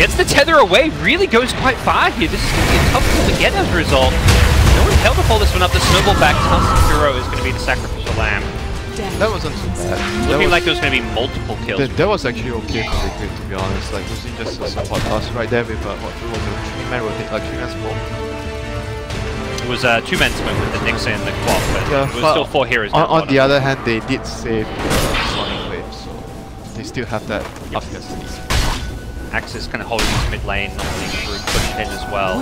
Gets the tether away, really goes quite far here. This is going to be a tough kill to get as a result. No one held to hold this one up. The snowball back Tusk Hero is going to be the sacrificial lamb. That wasn't too bad. Looking like there was going to be multiple kills. That was actually okay for Liquid, to be honest. Like, losing just a support Tusk right there with what was a 3-man rotate, like 3-man smoke. It was a 2-man smoke with the Nixon and the Quap, but yeah, it was still 4 heroes. On the other hand, they did save Sonic Wave, so they still have that efficacy. Axe is kind of holding his mid lane, not letting Brute push in as well.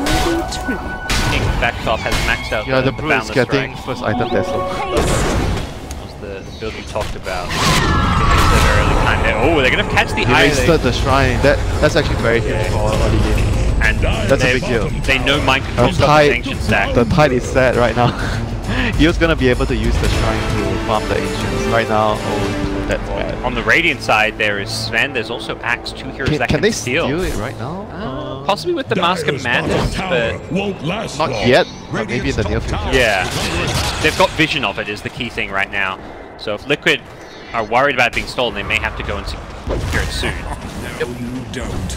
King back top has maxed out the Brute is getting first item vessel. The build we talked about. Oh, they're gonna catch the eye. They wasted the shrine. That's actually very huge for early game. And that's a big deal. They know mind control the ancient stack. The tide is set right now. He was gonna be able to use the shrine to farm the ancients. Right now, oh, that's bad. On the Radiant side, there is Sven. There's also Axe, 2 heroes that can steal. Can they steal it right now? Possibly with the Mask of Madness, but not yet. But maybe in the near future. Yeah, they've got vision of it is the key thing right now. So if Liquid are worried about being stolen, they may have to go and secure it soon. No, you don't.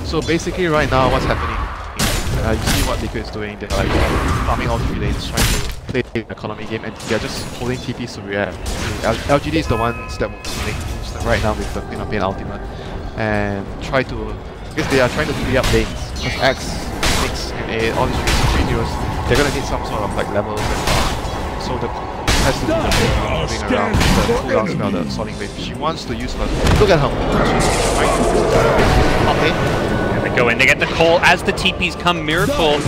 So basically, right now, what's happening? You see what Liquid is doing. They're like farming all 3 lanes, trying to play an economy game, and they're just holding TPs to react. LGD is the ones that will make moves right now with the Queen of Pain ultimate, and try to, because they are trying to free up lanes. Because Axe, Nyx, and A, all these 3 heroes, they're gonna need some sort of like levels, and so the has to do the moving around the cooldown spell, the Sonic Wave. She wants to use her. Look at her. She's trying to use the okay. There they go in. They get the call as the TPs come. Miracle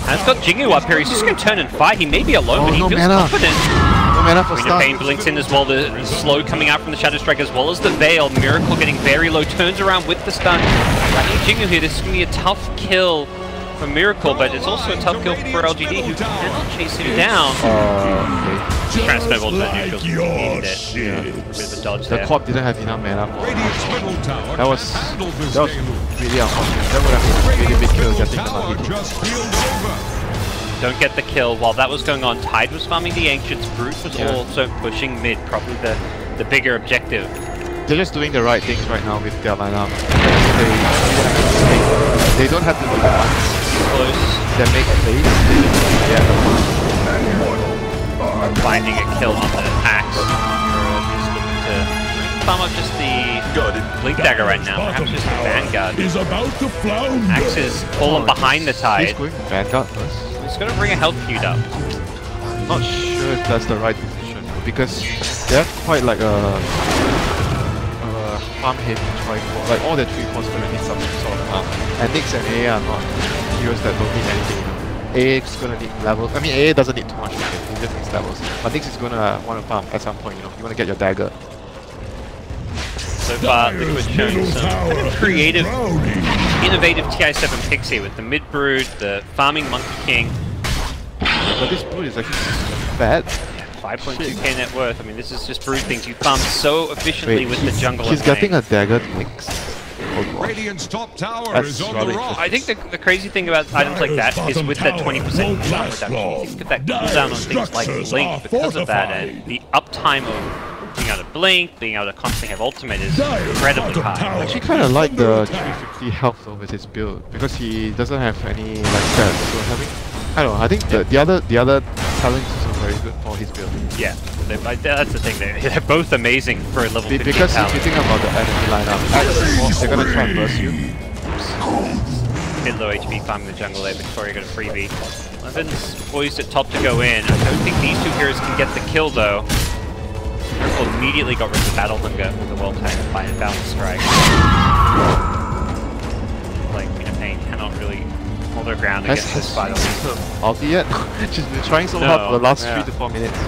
has got Jingu up here. He's just going to turn and fight. He may be alone, but he feels confident. No mana for Queen of Pain blinks in as well. The slow coming out from the Shadow Strike as well as the Veil. Miracle getting very low. Turns around with the stun. I need Jingu here. This is going to be a tough kill for Miracle, but it's also a tough kill for LGD, who cannot chase him down. Trying to snowball to the neutrals. He needed it. Yeah. A bit of a dodge there. The Quap didn't have enough mana for it. That was really unfortunate. That would have been a really big kill getting the lucky. Don't get the kill. While that was going on, Tide was farming the Ancients. Brute was also pushing mid, probably the bigger objective. They're just doing the right things right now with their lineup. They don't have to do the ones close that make plays. Finding a kill on the Axe. He's looking to farm up just the Blink Dagger right now. Perhaps just the Vanguard. Axe is fallen behind the Tide. He's going Vanguard first. He's going to bring a health feud up. I'm not sure if that's the right decision because they have quite like a farm heavy tricor. Like all the 3 cores are gonna need some sort of farm. And Nyx and A are not heroes that don't need anything. A is gonna need levels. I mean A doesn't need too much, he just needs levels. But Nyx is gonna want to farm at some point, you know. You wanna get your dagger. So far, Liquid showing some creative, innovative TI7 picks here with the mid brood, the farming Monkey King. But this brood is actually bad. 5.2k net worth. I mean, this is just brood things. You farm so efficiently with the jungle. He's getting a dagger Nyx. Radiant's top tower is on the rise. I think the crazy thing about items like that is with that 20% cooldown reduction. You think of that cooldown on things like Blink because of that, and the uptime of being able to Blink, being able to constantly have ultimate is incredibly high. I actually kind of like the 350 health over his build because he doesn't have any like stats. So I don't know. I think the other talent is also very good for his build. Yeah, that's the thing. They're both amazing for a level 50 because talent. if you think about the enemy lineup, they're gonna try and burst you. Hit low HP farming the jungle there. Victoria got a freebie. Levin's poised at top to go in. I don't think these 2 heroes can get the kill though. Miracle immediately got rid of the battle hunger with the world tank by a balance strike. Like Queen of Pain cannot really hold her ground against this fight. Ulti yet? She's been trying so hard for the last 3 to 4 minutes.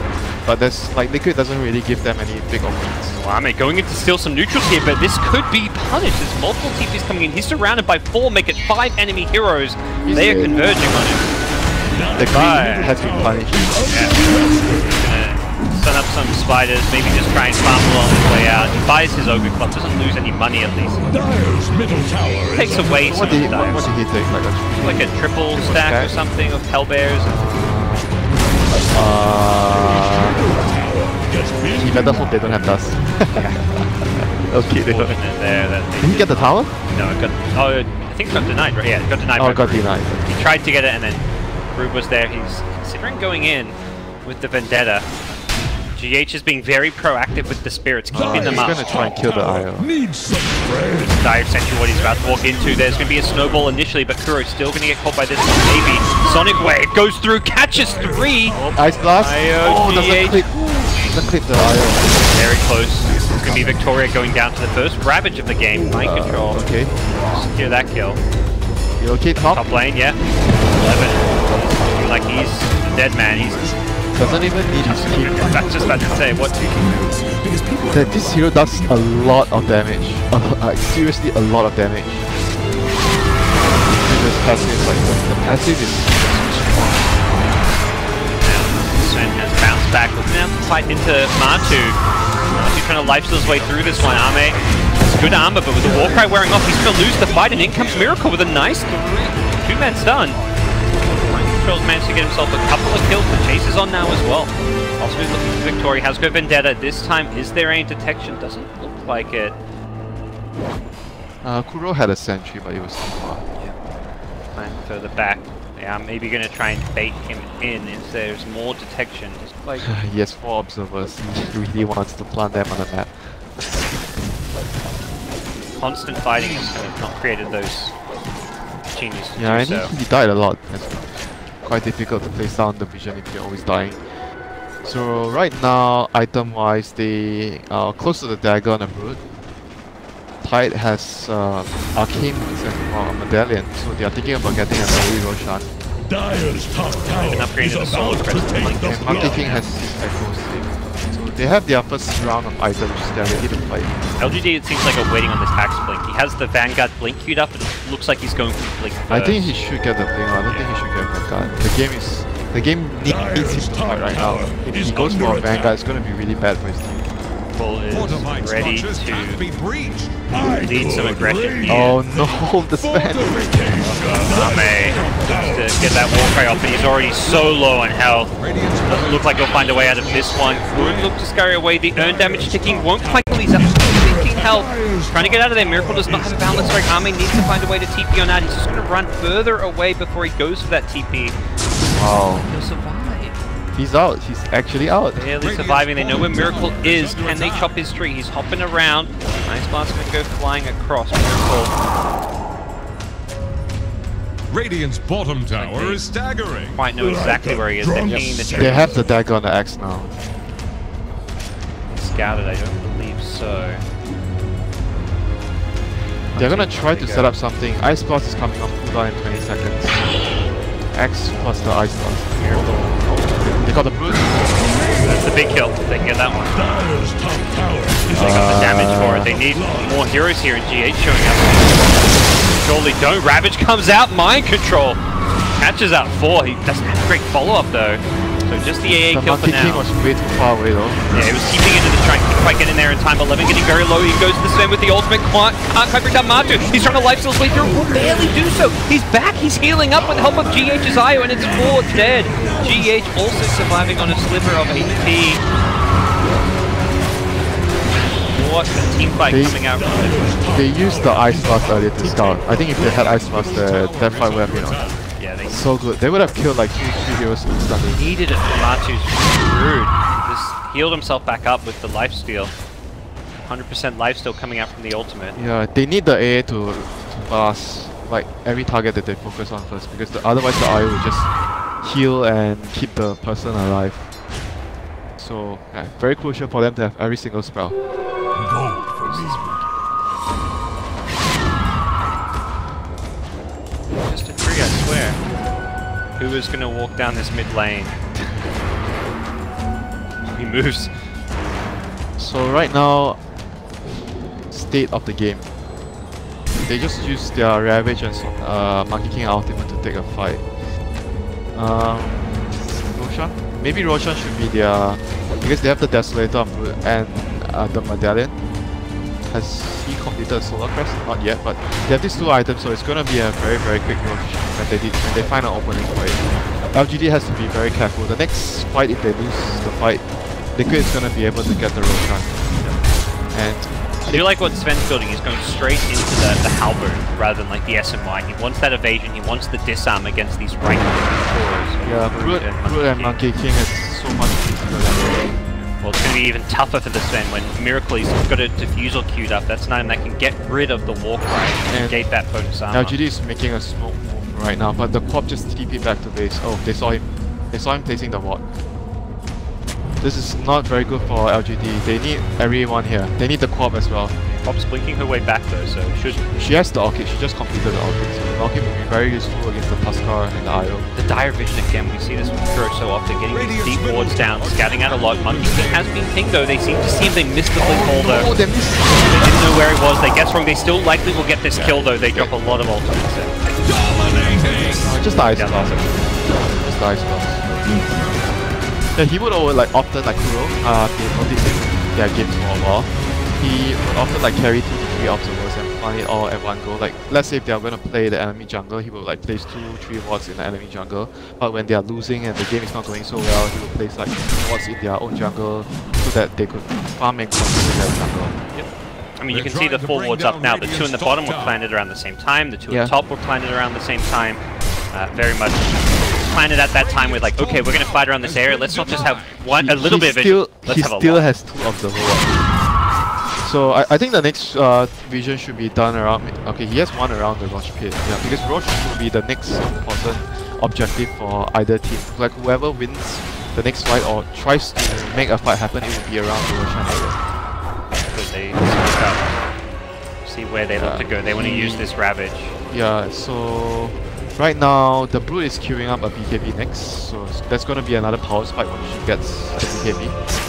But there's like Liquid doesn't really give them any big options. Well, I mean, going in to steal some neutrals here, but this could be punished. There's multiple TPs coming in. He's surrounded by 4, make it 5 enemy heroes. They are converging on him. The guy has been punished. Stun up some spiders, maybe just try and farm along his way out. He buys his Ogre Club, doesn't lose any money at least. Takes away some of the dives. What did he take? Like a triple stack or something of Hellbears? He better hope they don't have dust. Okay, they don't. Did he get the tower? No, I think it got denied, right? Yeah, it got denied. Oh, it got denied. He tried to get it, and then BeeB was there. He's considering going in with the Vendetta. GH is being very proactive with the spirits, keeping them up. He's gonna try and kill the IO. Dire Sentry, what he's about to walk into. There's gonna be a snowball initially, but Kuro's still gonna get caught by this one. Maybe Sonic Wave goes through, catches 3. Ice Blast. IO, Doesn't clip the IO. Very close. It's gonna be Victoria going down to the first Ravage of the game. Mind control. Okay. Secure that kill. You okay, Top? Top lane, yeah. 11. Looking like he's a dead man. He's Doesn't even need his keep. That's just about to say what. This hero does a lot of damage. Like seriously, a lot of damage. This passive, like the passive is. Sven has bounced back, looking out to fight into Matu. He's trying to lifesteal his way through this one. Ame, it's good armor, but with the Warcry wearing off, he's going to lose the fight, and in comes Miracle with a nice 2-man stun. Control's managed to get himself a couple of kills. The chase is on now as well. Also looking for Victoria. Has got Vendetta. This time, is there any detection? Doesn't look like it. Kuro had a sentry, but it was too far. Yeah. And further back. Yeah, I'm maybe going to try and bait him in if there's more detection. Like He has 4 observers. He really wants to plant them on the map. constant fighting has kind of not created those opportunities to Yeah, do and so. he died a lot. It's quite difficult to place down the vision if you're always dying. So right now, item-wise, they are close to the dagger on the root. Tide has arcane boots and a medallion, so they are thinking about getting a Mary Roshan. Dire's top tower An upgrade to the Solar Crest. And Monkey King has Echo Save. So they have their first round of items, they're ready to fight. LGD, it seems like are waiting on this Tax Blink. He has the Vanguard Blink queued up, but it looks like he's going for Blink first. I think he should get the Blink, I don't think he should get Vanguard. The game needs him to fight right now. If he goes for a Vanguard, it's going to be really bad for his team. Bull is ready to lead some aggression here. Oh no, the spam! Ame to get that Warcry off, but he's already so low on health. Doesn't look like he'll find a way out of this one. Could look to scurry away. The earn damage ticking won't quite kill. He's up to 15 health. Trying to get out of there. Miracle does not have a balance strike. Ame needs to find a way to TP on that. He's just going to run further away before he goes for that TP. Wow. He'll survive. He's out. He's actually out. Barely surviving. They know where Miracle is. Can they chop his tree? He's hopping around. Nice Blast going to go flying across. Miracle. Radiant's bottom tower is staggering. Quite know exactly where he is. They're pinging the tree. They have the dagger on the axe now. Scouted, I don't believe so. They're gonna try to set up something. Ice Blast is coming on cooldown in 20 seconds. X plus the Ice Blast. Miracle. They got the brute. That's the big kill. They can get that one. They got the damage for it. They need more heroes here, and GH showing up. Surely don't. Ravage comes out. Mind control. Catches out 4. He doesn't have a great follow-up though. So just the AA kill for Monkey King now. was way too far away though. Yeah, he was keeping into the strike. Couldn't quite get in there in time. 11 getting very low. He goes to the Sven with the ultimate. Can't quite bring down Matu. He's trying to lifesteal his way through. Will barely do so. He's back. He's healing up with the help of GH's IO, and it's 4 dead. GH also surviving on a sliver of HP. What a team fight coming out from it. They used the Ice Blast earlier to scout. I think if they had Ice Blast, that fight would have been so good. They would have killed like 2 heroes instantly. Needed it for Matu's rude. Just healed himself back up with the lifesteal. 100% lifesteal coming out from the ultimate. Yeah, they need the AA to blast like every target that they focus on first, because otherwise the IO will just heal and keep the person alive. So yeah, very crucial for them to have every single spell. Just a tree, I swear. Who is going to walk down this mid lane? He moves. So right now, state of the game. They just use their Ravage and Monkey King ultimate to take a fight. Roshan? Maybe Roshan should be their... because they have the Desolator and the Medallion. Has he completed Solar Crest? Not yet, but they have these 2 items, so it's gonna be a very quick rush when they find an opening for it. LGD has to be very careful. The next fight, if they lose the fight, Liquid is gonna be able to get the Roshan. And I do like what Sven's building. He's going straight into the halberd rather than like the SMY. He wants that evasion, he wants the disarm against these right cores. Yeah, Brute and Monkey King is so much easier than well, it's going to be even tougher for the Sven when Miracle, he's got a diffusal queued up. That's an item that can get rid of the Warcry and negate that bonus armor. LGD is making a smoke move right now, but the Quap just TP back to base. Oh, they saw him. They saw him placing the ward. This is not very good for LGD. They need everyone here. They need the Quap as well. Quap's blinking her way back though, so she has the Orchid. She just completed the Orchid. So the Orchid will be very useful against the Tuskar and the IO. The dire vision again, we see this with Kuro so often, getting these deep wards down, scouting out a lot. Monkey King has been pinged though. They seem to see him. They missed the blink hole though. They missed. They didn't know where he was. They guessed wrong. They still likely will get this kill though. They drop a lot of ultimates in. Just the Ice Blast. Just the Ice Blast. Yeah, he would always like often like Kuro, noticing their games for a while. He would often like carry 2 to 3 observers and farm it all at one go. Like let's say if they are going to play the enemy jungle, he will like place 2-3 wards in the enemy jungle. But when they are losing and the game is not going so well, he will place like wards in their own jungle so that they could farm and control their jungle. Yep. I mean, you can see the 4 wards up now. The 2 in the bottom were planted around the same time. The 2 at the top were planted around the same time. Very much planted at that time with like, okay, we're going to fight around this area. Let's not just have a little bit of it. He still has 2 observers. So I think the next vision should be done around. Okay, he has 1 around the Roche pit. Yeah, because Roche will be the next important objective for either team. Like whoever wins the next fight or tries to make a fight happen, it will be around the Roche area. Because they see where they look to go. They want to use this Ravage. Yeah. So right now the Brute is queuing up a BKB next. So that's going to be another power spike when she gets the BKB.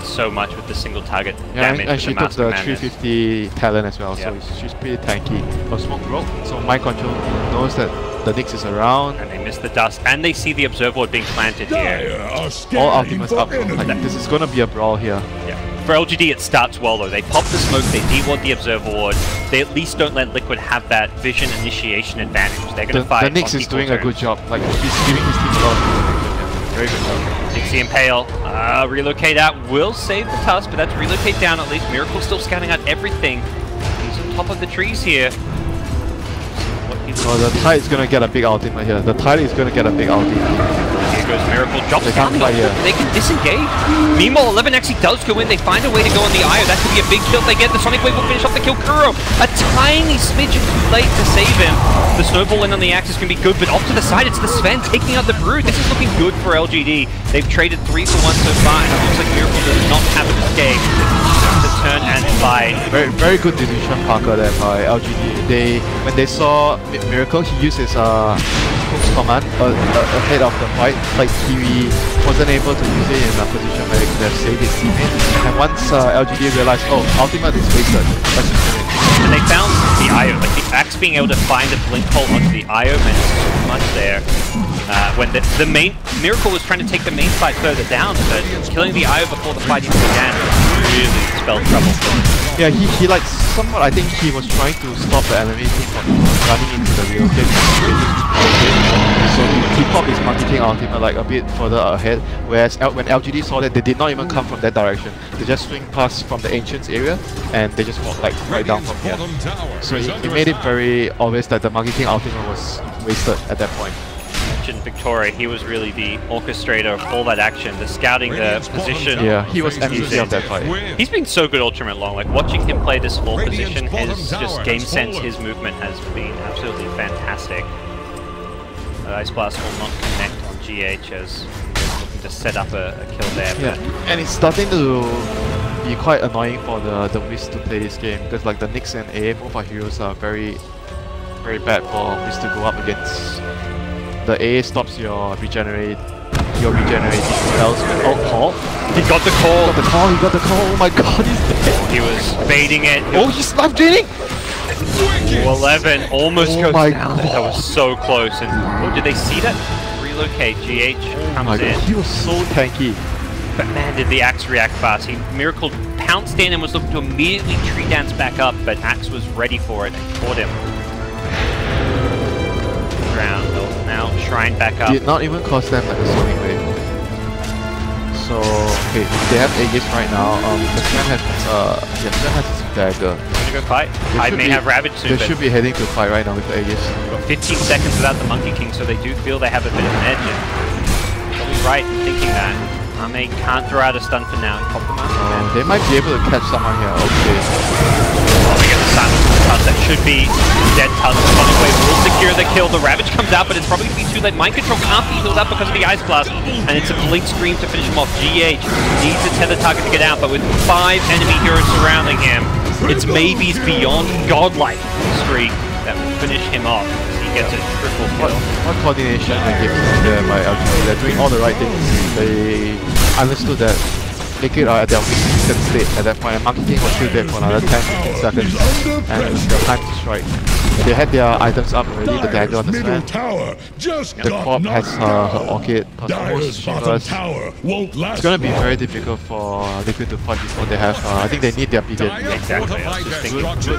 So much with the single target damage. And she took the 350 talent as well, so she's pretty tanky. But Smoke broke, so Mind Control knows that the Nyx is around. And they miss the dust, and they see the Observer Ward being planted here. All ultimates up. This is gonna be a brawl here. Yeah. For LGD it starts well though. They pop the smoke, they de-ward the Observer Ward. They at least don't let Liquid have that vision initiation advantage. They're gonna fight. The Nyx is doing a good job. Like he's giving his team a lot of very good job. Dixie Impale, relocate out will save the Tusk, but that's relocate down at least. Miracle still scouting out everything. He's on top of the trees here. Oh, the Tide is gonna get a big ultimate here. The Tide is gonna get a big ultimate. Here goes Miracle, drops down. They can disengage. Meanwhile, 11 actually does go in. They find a way to go on the IO. That could be a big kill if they get. The Sonic Wave will finish off the kill. Kuro, a tiny smidgen too late to save him. The snowball in on the axe is going to be good, but off to the side, it's the Sven taking out the Brood. This is looking good for LGD. They've traded 3 for 1 so far, and it looks like Miracle does not have an escape to turn and fight. Very good decision, Parker, there by LGD. When they saw Miracle, he used his hook's command ahead of the fight. Like he wasn't able to use it in a position where he could have saved his teammate. And once LGD realized, oh, ultimate is wasted, let's just do it. And they found the IO, like the axe being able to find a blink hole onto the IO meant so much there. When the main Miracle was trying to take the main fight further down, but killing the IO before the fight even began really spelled trouble for him. Yeah, he like somewhat, I think he was trying to stop the enemy team from running into the real game. So he popped his Monkey King ultimate like a bit further ahead, whereas when LGD saw that, they did not even come from that direction. They just swing past from the Ancients area and they just walk like right down from here. So he made it very obvious that the Monkey King ultimate was wasted at that point. Victoria, he was really the orchestrator of all that action, the scouting, the position. Yeah, he was MVP of that fight. He's been so good Ultimate long, like watching him play this full position, his just game sense, his movement has been absolutely fantastic. Ice Blast will not connect on GH as he's looking to set up a kill there. Yeah, and it's starting to be quite annoying for the Wiz to play this game, because like the Nyx and A, both our heroes are very bad for Wiz to go up against. The A stops your regenerating spells with alt call. He got the call. He got the call. Oh my god, he's dead. He was baiting it. Oh, he's life draining. 11 almost goes down. God. That was so close. And oh, did they see that? Relocate. GH comes in. He was so tanky. But man, did the Axe react fast. Miracle pounced in and was looking to immediately tree dance back up, but Axe was ready for it and caught him. Ground. Now Shrine back up. Did not even cost them like a Sonic Wave. So okay, they have Aegis right now. The Sven has dagger. Gonna go fight. I may have Ravage soon. They should be heading to fight right now with the Aegis. Got 15 seconds without the Monkey King, so they do feel they have a bit of an edge. And probably right in thinking that. Ame can't throw out a stun for now. Pop them out. They might be able to catch someone here. Okay. Oh, we get the silence on the touch. That should be dead touch. Running away will secure the kill. The Ravage comes out, but it's probably going to be too late. Mind Control can't be healed up because of the Ice Blast. And it's a Blink Scream to finish him off. GH needs a tether target to get out, but with 5 enemy heroes surrounding him, it's maybe's beyond godlike streak that will finish him off. Gets a triple kill. What coordination and games there by LGD. They're doing all the right things. They understood that Liquid are at their weak state at that point, and Monkey King was still there for another 10-15 seconds, and it was the time to strike. They had their items up already, the dagger on the Sven. The Corp has her Orchid, most Shivers. It's going to be very difficult for Liquid to fight before they have, I think they need their BKB. Exactly, I was just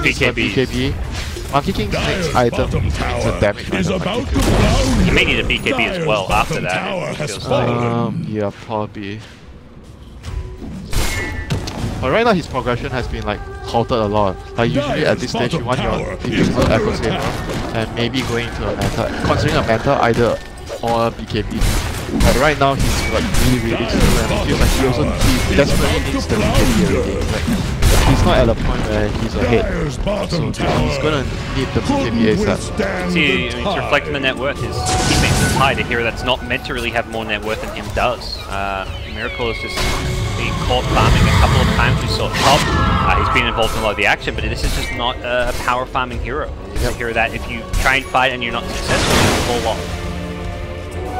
thinking BKB. Monkey King's next item is a damage item. He may need a BKB as well after that. It feels like. Yeah, probably. But right now his progression has been like halted a lot. Like usually at this stage you want your diffuser Echo Saber and maybe going to a meta, considering a meta either or a BKB. But right now he's like really slow, and I feel like he desperately needs the BKB already. Like, he's not at a point where he's ahead, so he's gonna need the BKB ASAP. See, I mean, to reflect on the net worth, his teammates is high. A hero that's not meant to really have more net worth than him does. Miracle is just being caught farming a couple of times. We saw top. He's been involved in a lot of the action, but this is just not a power farming hero. It's a hero that if you try and fight and you're not successful, you fall off.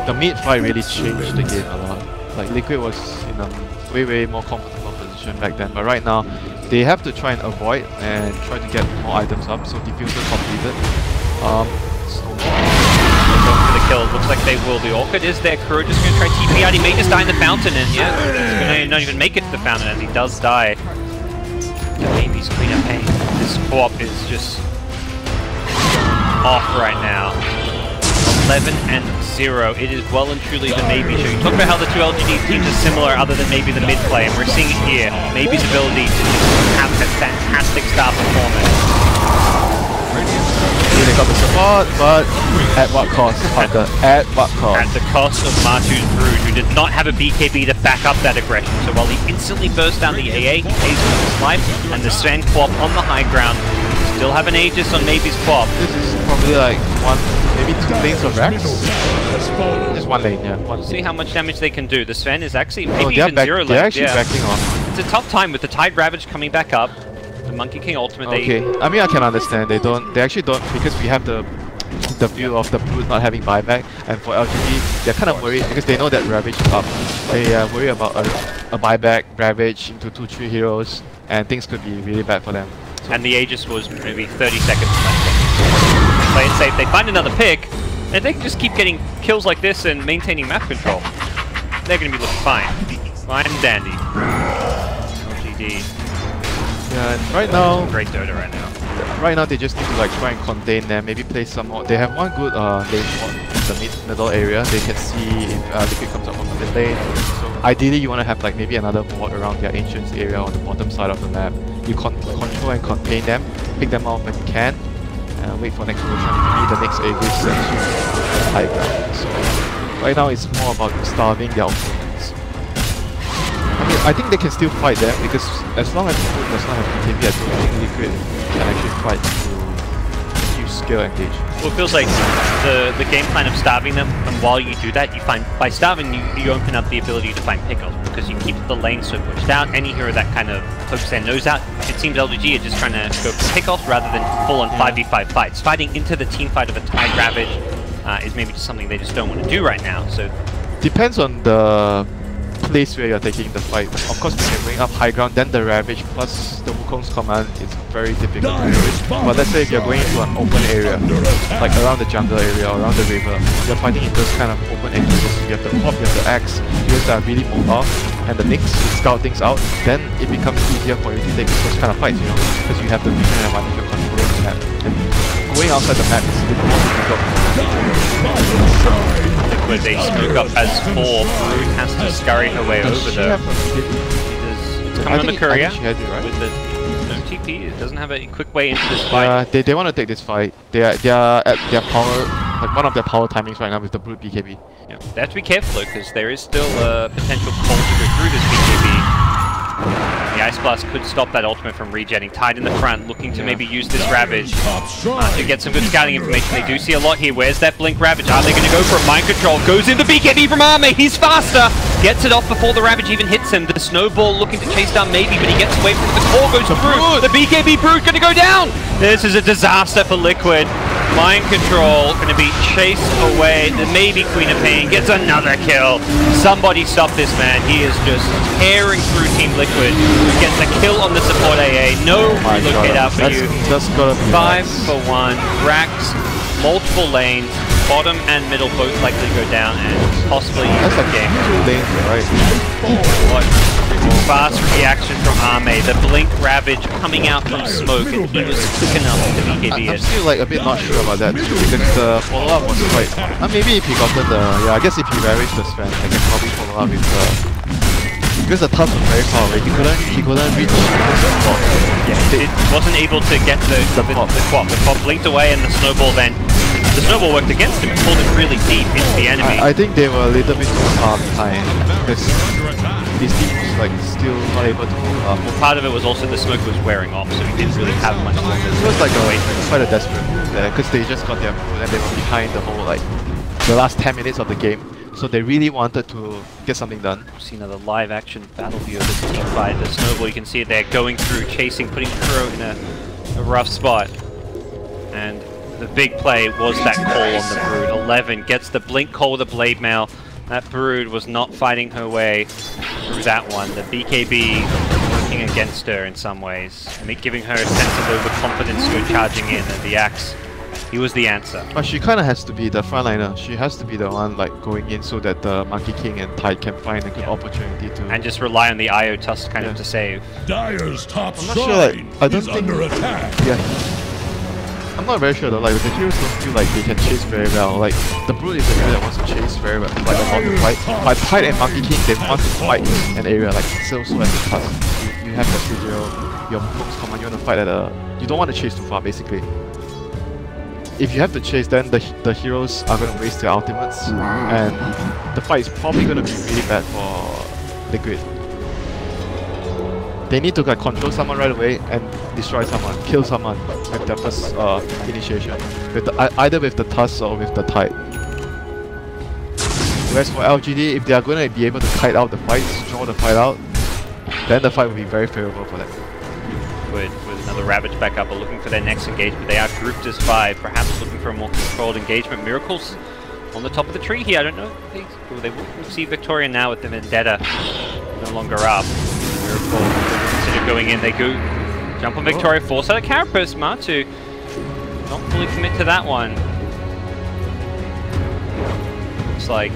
The mid fight really changed the game a lot. Like Liquid was in a way more comfortable position back then, but right now they have to try and avoid and try to get more items up. So diffuser completed. Going for the kill. Looks like they will. The Orchid is there. Kuro just going to try TP out. He may just die in the fountain, and yeah, he's going to not even make it to the fountain as he does die. Maybe's clean up pain. This co-op is just off right now. 11-0. It is well and truly the Maybe show. You talk about how the two LGD teams are similar other than maybe the mid play, and we're seeing it here. Maybe's ability to just have that fantastic star performance. They got the support, but at what cost? At what cost? At the cost of Matu's Brood, who did not have a BKB to back up that aggression. So while he instantly burst down the AA, he pays with his life, and the Sven Quap on the high ground still have an Aegis on Maybe's Quap. This is probably like maybe 2 lanes of Rax. Just 1 lane, yeah. See how much damage they can do. The Sven is actually maybe even 0 lane. They're actually backing off. It's a tough time with the Tide Ravage coming back up. The Monkey King ultimate. Okay, I mean I can understand. They actually don't, because we have the view of the Brood not having buyback, and for LGD they're kind of worried because they know that Ravage is up. They are worried about a buyback, Ravage into 2-3 heroes, and things could be really bad for them. So and the Aegis was maybe 30 seconds left. Play it safe. They find another pick, and if they can just keep getting kills like this and maintaining map control, they're going to be looking fine. Fine and dandy. LGD. yeah, and right now, Great DOTA right now. Right now they just need to like try and contain them, maybe play some more. They have one good lane spot in the middle area. They can see if Liquid comes up from the mid lane. So ideally you want to have like maybe another ward around their entrance area on the bottom side of the map. You control and contain them, pick them off when you can, and wait for next motion to be the next Aegis and shoot high ground. So right now it's more about starving their opponents. I mean, I think they can still fight them because as long as Liquid does not have BKB, I don't think Liquid can actually fight to use skill engage. Well, it feels like the game plan of starving them, and while you do that, you find by starving you open up the ability to find pickups because you keep the lane so pushed out. Any hero that kind of pokes their nose out, it seems LGD are just trying to go for pickoffs rather than full-on 5v5 fights. Fighting into the team fight of a Tide Ravage is maybe just something they just don't want to do right now. So depends on the place where you're taking the fight. Of course, when you're going up high ground, then the Ravage plus the Wukong's command is very difficult to do it. But let's say if you're going into an open area, like around the jungle area or around the river, you're fighting in those kind of open areas. You have the pop, you have the axe, heroes that are really mobile, and the Nyx to scout things out, then it becomes easier for you to take those kind of fights, you know, because you have the vision advantage of controlling the map. And going outside the map is a bit more difficult. where they smoke up as 4, Brood has to scurry her way over there. It's coming on the courier with the TP. It doesn't have a quick way into this fight. They want to take this fight. They are at their power, like one of their power timings right now with the brute BKB. Yeah. They have to be careful because there is still a potential call to go through this BKB. The Ice Blast could stop that ultimate from regenning. Tied in the front, looking to maybe use this Ravage to get some good scouting information. They do see a lot here. Where's that Blink Ravage? Are they going to go for a mind control? Goes in the BKB from Arme. He's faster. Gets it off before the Ravage even hits him. The Snowball looking to chase down maybe, but he gets away from it. The core goes through. The BKB Brute going to go down. This is a disaster for Liquid. Mind control going to be chased away. The maybe Queen of Pain gets another kill. Somebody stop this man. He is just tearing through Team Liquid. Gets a kill on the support AA. No relocate out for you. That's gotta be 5 for 1. Racks, multiple lanes. Bottom and middle both likely to go down and possibly use the game. 2 lanes, right? What fast reaction from Arme. The Blink Ravage coming out from smoke, and he was quick enough to BKB I'm it. still like a bit not sure about that too, because the follow-up was quite... maybe if he got the... Yeah, I guess if he ravaged the strength, I can probably follow up with the... Because the tusk was very far away, he couldn't reach the spot. Yeah, it wasn't able to get the quad. The quad blinked away, and the Snowball then... The Snowball worked against him and pulled it really deep into the enemy. I think they were a little bit too far behind, because his team was like still not able to move up. Well, part of it was also the smoke was wearing off, so he didn't really have much longer. It was like quite a desperate move there, because they just got their move and they were behind the whole, like, the last 10 minutes of the game. So they really wanted to get something done. See another live action battle view of this team fight. The Snowball, you can see it there, going through, chasing, putting Kuro in a rough spot. And the big play was that call on the Brood. 11 gets the blink call with the Blade Mail. That Brood was not fighting her way through that one. The BKB working against her in some ways. I mean, giving her a sense of overconfidence to go charging in, and the Axe, he was the answer. But she kind of has to be the frontliner. She has to be the one like going in so that the Monkey King and Tide can find a good opportunity to... And just rely on the IO Tusk kind of to save. Dyer's top I'm not sure, like, I don't think... under attack. Yeah. I'm not very sure though, like the heroes don't feel like they can chase very well. Like the Brute is the hero that wants to chase very well, like a lot to fight. But Tide and Monkey King, they want to fight an area like so as a task. You have that video, your folks command, you want to fight at a... You don't want to chase too far basically. If you have to chase, then the heroes are going to waste their ultimates, and the fight is probably going to be really bad for Liquid. They need to like, control someone right away and destroy someone, kill someone with their first initiation, with either with the Tusk or with the Tide. Whereas for LGD, if they are going to be able to kite out the fights, draw the fight out, then the fight will be very favorable for them. With another Ravage back up, but looking for their next engagement. They are grouped as 5, perhaps looking for a more controlled engagement. Miracles on the top of the tree here. I don't know. They will see Victoria now with the Vendetta no longer up. Miracle consider going in. They go jump on Victoria, force out a Carapace. Matu not fully commit to that one. Looks like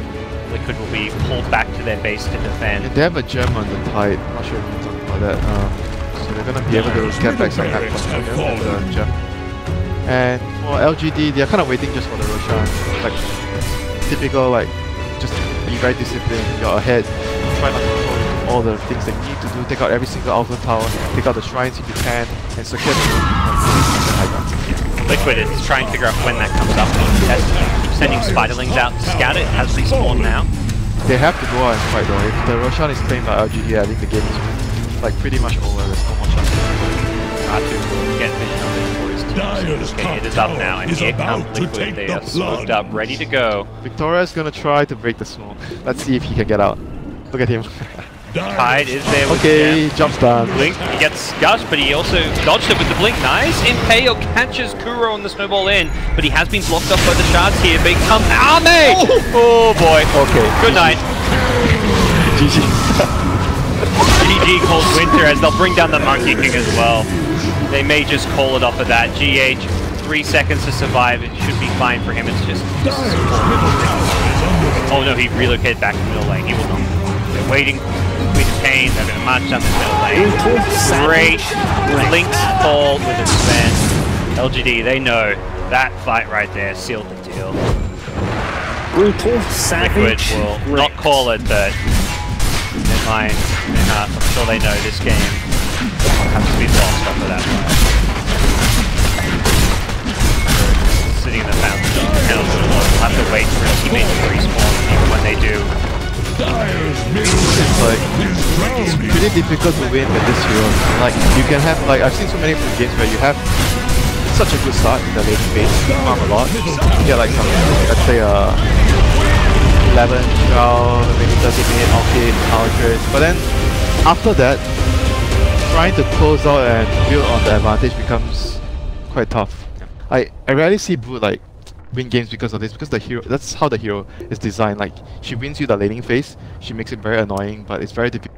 Liquid will be pulled back to their base to defend. And they have a gem on the Tide. Not sure if you talked about that. So they're gonna be able to get back some of the gem. And for LGD, they're kind of waiting just for the Roshan. Like typical, like just be very disciplined. You're ahead. Try not to throw into all the things that you need to do. Take out every single alpha tower. Take out the shrines if you can, and secure the Liquid is trying to figure out when that comes up. Keep sending Spiderlings out to scout it. It has respawned now. They have to go out and fight though. If the Roshan is claimed by LGD, I think the game is like pretty much over. There's no more chance. To get vision of it for his team. Okay, it is up now, and here comes Liquid. They are smoked up, ready to go. Victoria is gonna try to break the smoke. Let's see if he can get out. Look at him. Tide is there with okay, jumps down. Blink, he gets Gush, but he also dodged it with the Blink. Nice. Impale catches Kuro on the Snowball in, but he has been blocked off by the shards here. Big come Arme! Oh boy. Okay. Good night. GG. GG calls Winter as they'll bring down the Monkey King as well. They may just call it off of that. GH, 3 seconds to survive. It should be fine for him. It's just oh no, he relocated back to the middle lane. He will not. They're waiting. Queen of Pain. They're going to march down the middle lane. Great Link's fall with a spin. LGD, they know that fight right there sealed the deal. Liquid will not call it, but in their mind, in their heart, I'm sure they know this game has to be lost up for that. Sitting in the fountain, we'll have to wait for his teammates to respawn, even when they do. It's like, it's pretty difficult to win with this hero. Like, you can have, like, I've seen so many games where you have such a good start in the late phase, you farm a lot, you get like some, let's say 11, 12, maybe 30-minute off-game counters, but then after that, trying to close out and build on the advantage becomes quite tough. I rarely see Brood like win games because of this, because the hero, that's how the hero is designed. Like, she wins you the laning phase, she makes it very annoying, but it's very difficult.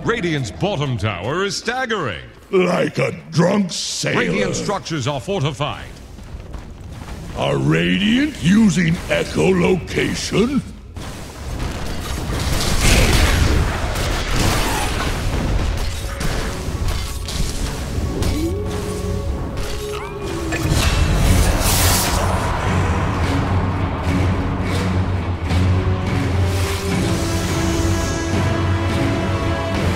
Radiant's bottom tower is staggering. Like a drunk sailor. Radiant structures are fortified. Are Radiant using echolocation?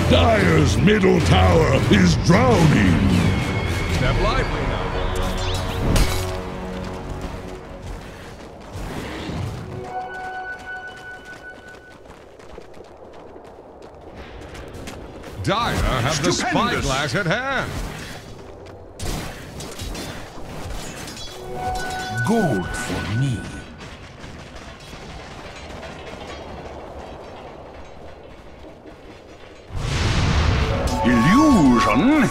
Dire's middle tower is drowning. Step lively now. Dire have the spyglass at hand. Gold for me. Illusion?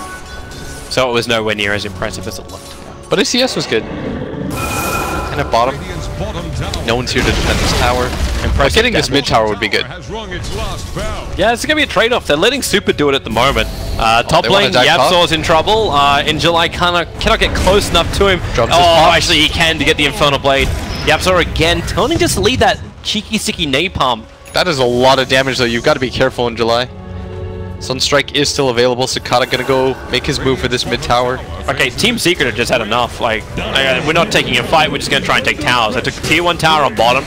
So it was nowhere near as impressive as it looked. But his CS was good. And at bottom, no one's here to defend this tower. But getting this mid tower would be good. Yeah, it's going to be a trade-off. They're letting Super do it at the moment. Top lane, Yapsor's in trouble. In July cannot get close enough to him. Actually he can to get the Infernal Blade. Yapsor again, turning just to lead that cheeky, sticky napalm. That is a lot of damage though. You've got to be careful in July. Sunstrike is still available. Sakata gonna go make his move for this mid tower. Okay, Team Secret have just had enough. Like, we're not taking a fight, we're just gonna try and take towers. They took the tier 1 tower on bottom.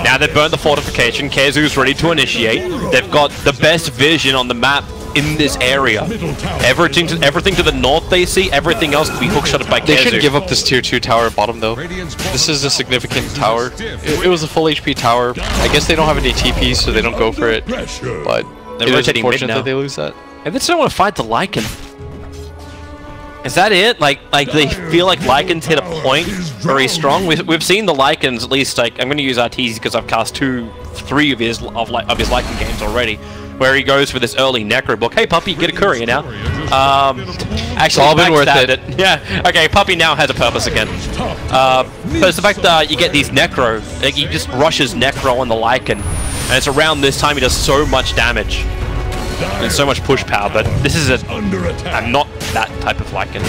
Now they've burned the fortification. Kezu's ready to initiate. They've got the best vision on the map in this area. Everything to the north they see, everything else can be hookshotted by Kezu. They shouldn't give up this tier 2 tower at bottom though. This is a significant tower. It was a full HP tower. I guess they don't have any TPs, so they don't go for it. But they're it is rotating mid unfortunate now. that they lose that. If they don't want to fight the Lycan. Is that it? Like they feel like Lycan's hit a point very strong. We've seen the Lycans at least. Like I'm going to use Arteezy because I've cast 3 of his Lycan games already, where he goes for this early Necro block. Hey Puppy, get a courier now. Actually, all been worth it. Yeah. Okay, Puppy now has a purpose again. But it's the fact that you get these Necro. Like he just rushes Necro on the Lycan, and it's around this time he does so much damage. And so much push power, but this is I'm not that type of Lycan.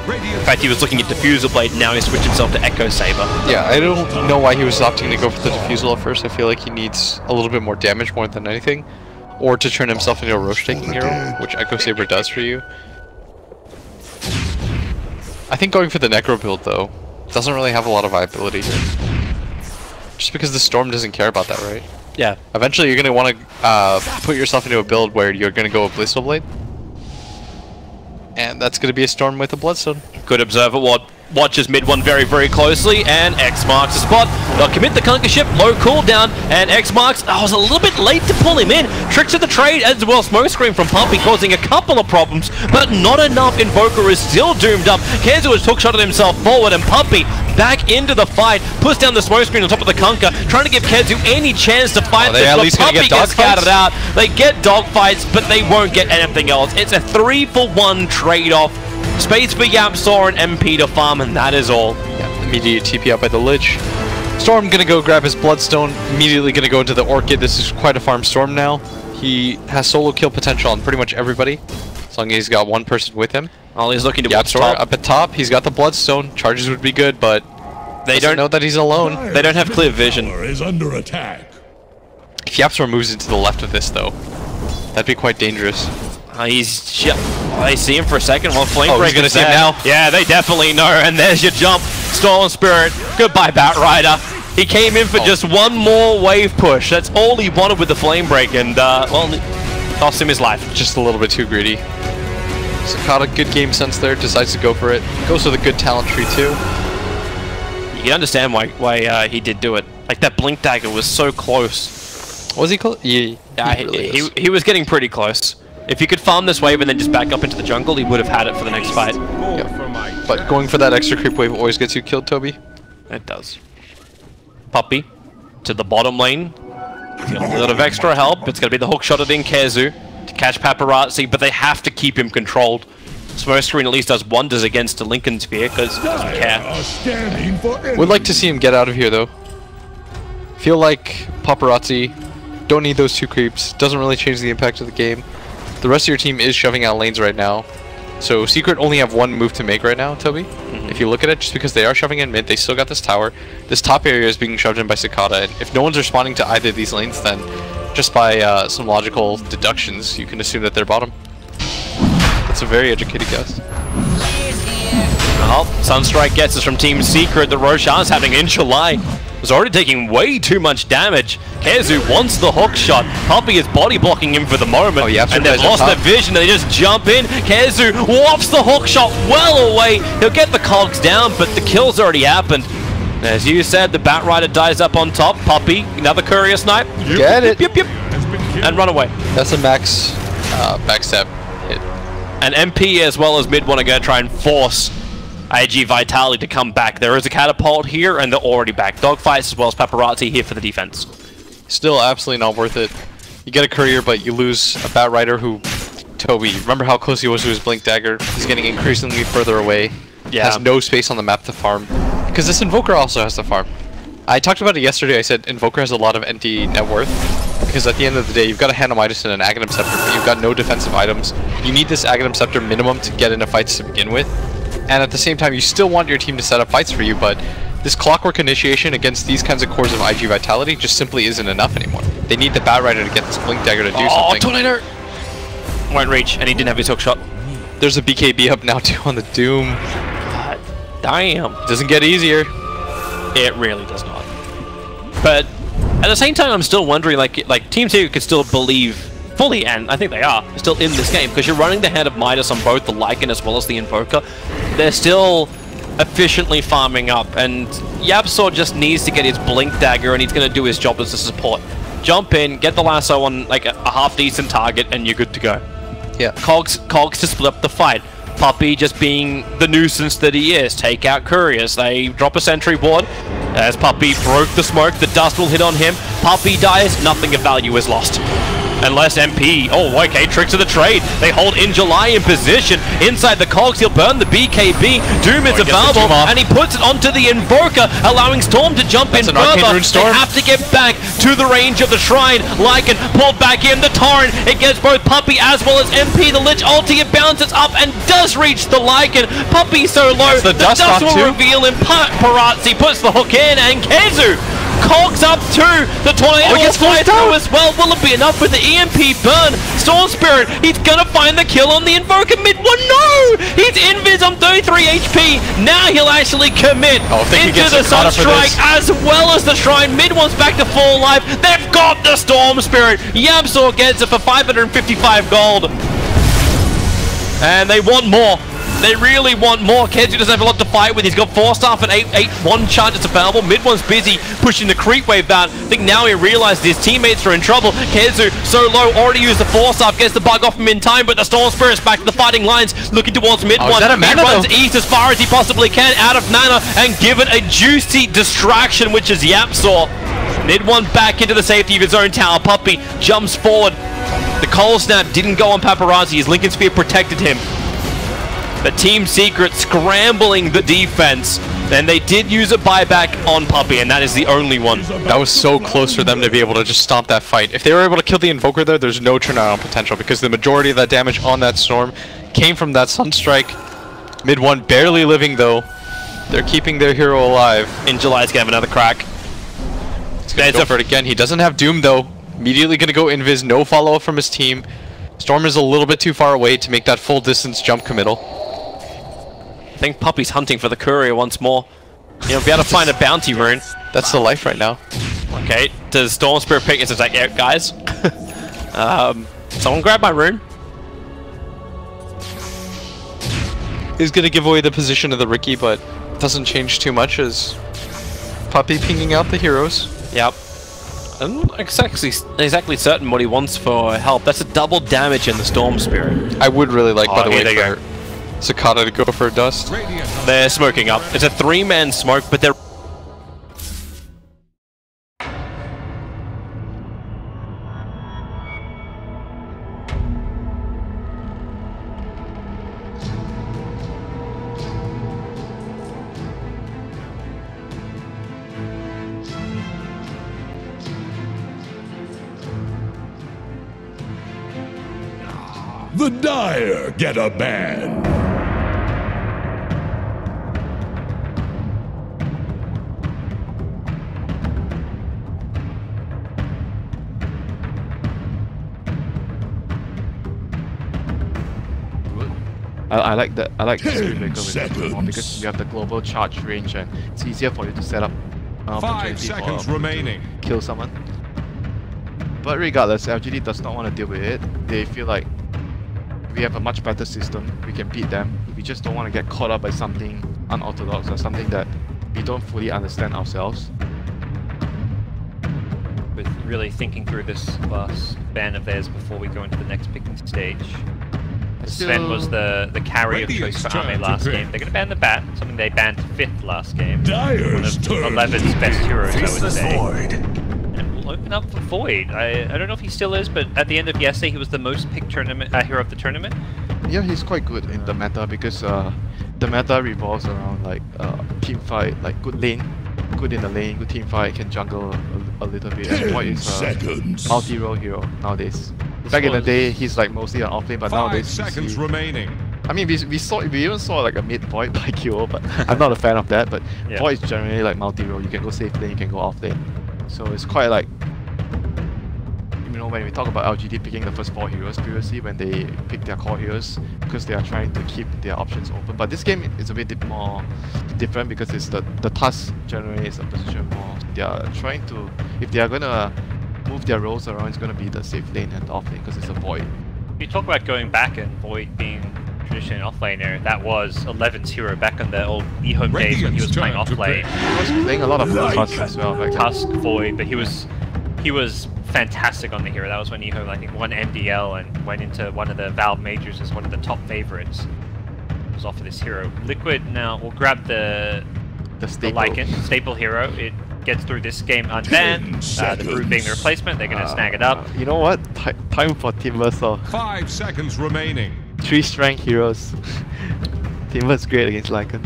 In fact, he was looking at Diffusal Blade, now he switched himself to Echo Saber. Yeah, I don't know why he was opting to go for the Diffusal at first. I feel like he needs a little bit more damage more than anything. Or to turn himself into a Roche-taking hero, which Echo Saber does for you. I think going for the Necro build, though, doesn't really have a lot of viability here. Just because the Storm doesn't care about that, right? Yeah. Eventually, you're going to want to put yourself into a build where you're going to go with Blissful Blade. And that's going to be a Storm with a Bloodstone. Good observer watches mid one very, very closely, and X marks the spot. They'll commit the Conquer Ship, low cooldown, and X marks. I was a little bit late to pull him in. Tricks of the trade as well. Smoke Screen from Pumpy causing a couple of problems, but not enough. Invoker is still doomed up. Kezu has hookshotted himself forward, and Pumpy back into the fight. Puts down the Smoke Screen on top of the Conquer, trying to give Kezu any chance to fight this, but Pumpy gets scattered out. They get dogfights, but they won't get anything else. It's a 3-for-1 trade-off. Space for Yapsaw and MP to farm, and that is all. Yeah, immediate TP out by the Lich. Storm gonna go grab his Bloodstone, immediately gonna go into the Orchid. This is quite a farm Storm now. He has solo kill potential on pretty much everybody, as long as he's got one person with him. All he's looking to Yapsaw up at top, he's got the Bloodstone. Charges would be good, but they don't know that he's alone. They don't have clear vision. Is under attack. If Yapsaw moves into the left of this, though, that'd be quite dangerous. They see him for a second. Well, Flame he's gonna see him now. Yeah, they definitely know. And there's your jump. Stolen Spirit. Goodbye, Batrider. He came in for just one more wave push. That's all he wanted with the Flame Break, and well, it cost him his life. Just a little bit too greedy. Sakata, good game sense there. Decides to go for it. Goes with a good talent tree too. You can understand why he did do it. Like that Blink Dagger was so close. Was he close? Yeah, he was getting pretty close. If he could farm this wave and then just back up into the jungle, he would have had it for the next fight. Yep. But going for that extra creep wave always gets you killed, Toby. It does. Puppy to the bottom lane. A lot of extra help. It's going to be the hook-shotted in Kezu to catch Paparazzi, but they have to keep him controlled. Smoke Screen at least does wonders against the Lincoln Sphere because he doesn't care. Would like to see him get out of here, though. Feel like Paparazzi don't need those 2 creeps. Doesn't really change the impact of the game. The rest of your team is shoving out lanes right now. So Secret only have 1 move to make right now, Toby. If you look at it, just because they are shoving in mid, they still got this tower. This top area is being shoved in by Sakata, and if no one's responding to either of these lanes, then just by some logical deductions, you can assume that they're bottom. That's a very educated guess. Well, Sunstrike gets us from Team Secret. The Roshan's having Inchulai. Was already taking way too much damage. Kezu wants the hook shot. Puppy is body blocking him for the moment. And they've lost their vision. They just jump in. Kezu wafts the hook shot well away. He'll get the cogs down, but the kill's already happened. As you said, the Batrider dies up on top. Puppy, another courier snipe. Get it. Yep. And run away. That's a max backstab hit. And MP as well as mid one are going to try and force IG Vitality to come back. There is a catapult here, and they're already back. Dogfights as well as Paparazzi here for the defense. Still absolutely not worth it. You get a courier, but you lose a Batrider who... Toby, remember how close he was to his Blink Dagger? He's getting increasingly further away. Yeah. Has no space on the map to farm. Because this Invoker also has to farm. I talked about it yesterday. I said Invoker has a lot of empty net worth. Because at the end of the day, you've got a Hand of Midas and an Aghanim Scepter, but you've got no defensive items. You need this Aghanim Scepter minimum to get into fights to begin with. And at the same time, you still want your team to set up fights for you, but this Clockwork Initiation against these kinds of cores of IG Vitality just simply isn't enough anymore. They need the Batrider to get this Blink Dagger to do something. Oh, Tornado! Won't reach, and he didn't have his hook shot. There's a BKB up now too on the Doom. God damn. Doesn't get easier. It really does not. But at the same time, I'm still wondering, like Team 2 could still believe fully, and I think they are, still in this game, because you're running the Hand of Midas on both the Lycan as well as the Invoker. They're still efficiently farming up, and YapzOr just needs to get his Blink Dagger, and he's going to do his job as a support. Jump in, get the lasso on like a half-decent target, and you're good to go. Yeah. Cogs to split up the fight. Puppey just being the nuisance that he is. Take out Couriers. They drop a sentry ward. As Puppey broke the smoke, the dust will hit on him. Puppey dies, nothing of value is lost. Unless MP, oh okay, tricks of the trade. They hold Injuly in position. Inside the Cogs, he'll burn the BKB. Doom is available, and he puts it onto the Invoker, allowing Storm to jump in further. They have to get back to the range of the Shrine. Lycan pulled back in, the Torrent. It gets both Puppey as well as MP. The Lich ulti, it bounces up and does reach the Lycan. Puppey so low, the dust will reveal him. Paparazzi puts the hook in, and Kezu Cogs up to the tornado will fly through as well. Will it be enough with the EMP burn? Storm Spirit, he's gonna find the kill on the Invoker mid one. No! He's invis on 33 HP. Now he'll actually commit into the Sunstrike as well as the Shrine. Mid one's back to full life. They've got the Storm Spirit. YapzOr gets it for 555 gold. And they want more. They really want more. Kezu doesn't have a lot to fight with. He's got 4-star and 8-1 charges available. Mid one's busy pushing the creep wave down. I think now he realized his teammates are in trouble. Kezu so low, already used the 4-star, gets the bug off him in time, but the Storm Spirit's back to the fighting lines, looking towards mid one. He runs east as far as he possibly can, out of mana, and given a juicy distraction, which is YapzOr. Mid one back into the safety of his own tower. Puppey jumps forward. The Cold Snap didn't go on Paparazzi. His Lincoln Sphere protected him. The Team Secret scrambling the defense, and they did use a buyback on Puppey, and that is the only one. That was so close for them to be able to just stop that fight. If they were able to kill the Invoker there, there's no turnaround on potential, because the majority of that damage on that Storm came from that Sunstrike. Mid one barely living though. They're keeping their hero alive. Injuly's gonna have another crack. He's gonna go for it again. He doesn't have Doom though. Immediately gonna go invis, no follow-up from his team. Storm is a little bit too far away to make that full distance jump committal. I think Puppey's hunting for the Courier once more. You know, be able to find a bounty rune. That's the life right now. Okay, does Storm Spirit pick? It's like, yeah, guys. Someone grab my rune. He's gonna give away the position of the Riki, but it doesn't change too much as Puppey pinging out the heroes. Yep. I'm not exactly certain what he wants for help. That's a double damage in the Storm Spirit. I would really like, by the way, for Cicada to go for a dust. They're smoking up. It's a 3-man smoke, but they're... The Dire get a ban. I like that. I like the Screenmaker with more because you have the global charge range and it's easier for you to set up 5 seconds remaining. Kill someone. But regardless, LGD does not want to deal with it. They feel like we have a much better system. We can beat them. We just don't want to get caught up by something unorthodox or something that we don't fully understand ourselves. With really thinking through this last ban of theirs before we go into the next picking stage. Sven was the carry of choice for Ame last game. They're going to ban the Bat, something they banned 5th last game. One of 11's best heroes, I would say. And we'll open up for Void. I don't know if he still is, but at the end of yesterday, he was the most picked tournament hero of the tournament. Yeah, he's quite good in the meta because the meta revolves around like team fight, like good lane, good in the lane, good team fight, can jungle a little bit. And Void is a multi-role hero nowadays. Back in the day, he's like mostly an offlane, but nowadays 5 seconds remaining. I mean, we even saw like a mid Void by QO, but I'm not a fan of that. But yeah. Void is generally like multi-role. You can go safe lane, you can go off lane. So it's quite like, you know, when we talk about LGD picking the first 4 heroes previously, when they pick their core heroes, because they are trying to keep their options open. But this game is a bit more different because it's the task generally is a position more. They are trying to, if they are gonna move their roles around, it's going to be the safe lane and the off lane because it's a void. You talk about going back and Void being traditionally an offlaner. That was 11's hero back in the old eHome days when he was playing offlane. He was playing a lot of Tusk as well. Like Tusk, Void, but he was fantastic on the hero. That was when eHome, I think, won MDL and went into one of the Valve majors as one of the top favorites. It was off of this hero. Liquid now will grab the staple hero. It gets through this game unbanned. The Brood being the replacement, they're going to snag it up. You know what? Time for Timbersaw. 5 seconds remaining. 3 strength heroes. Timber's great against Lycan.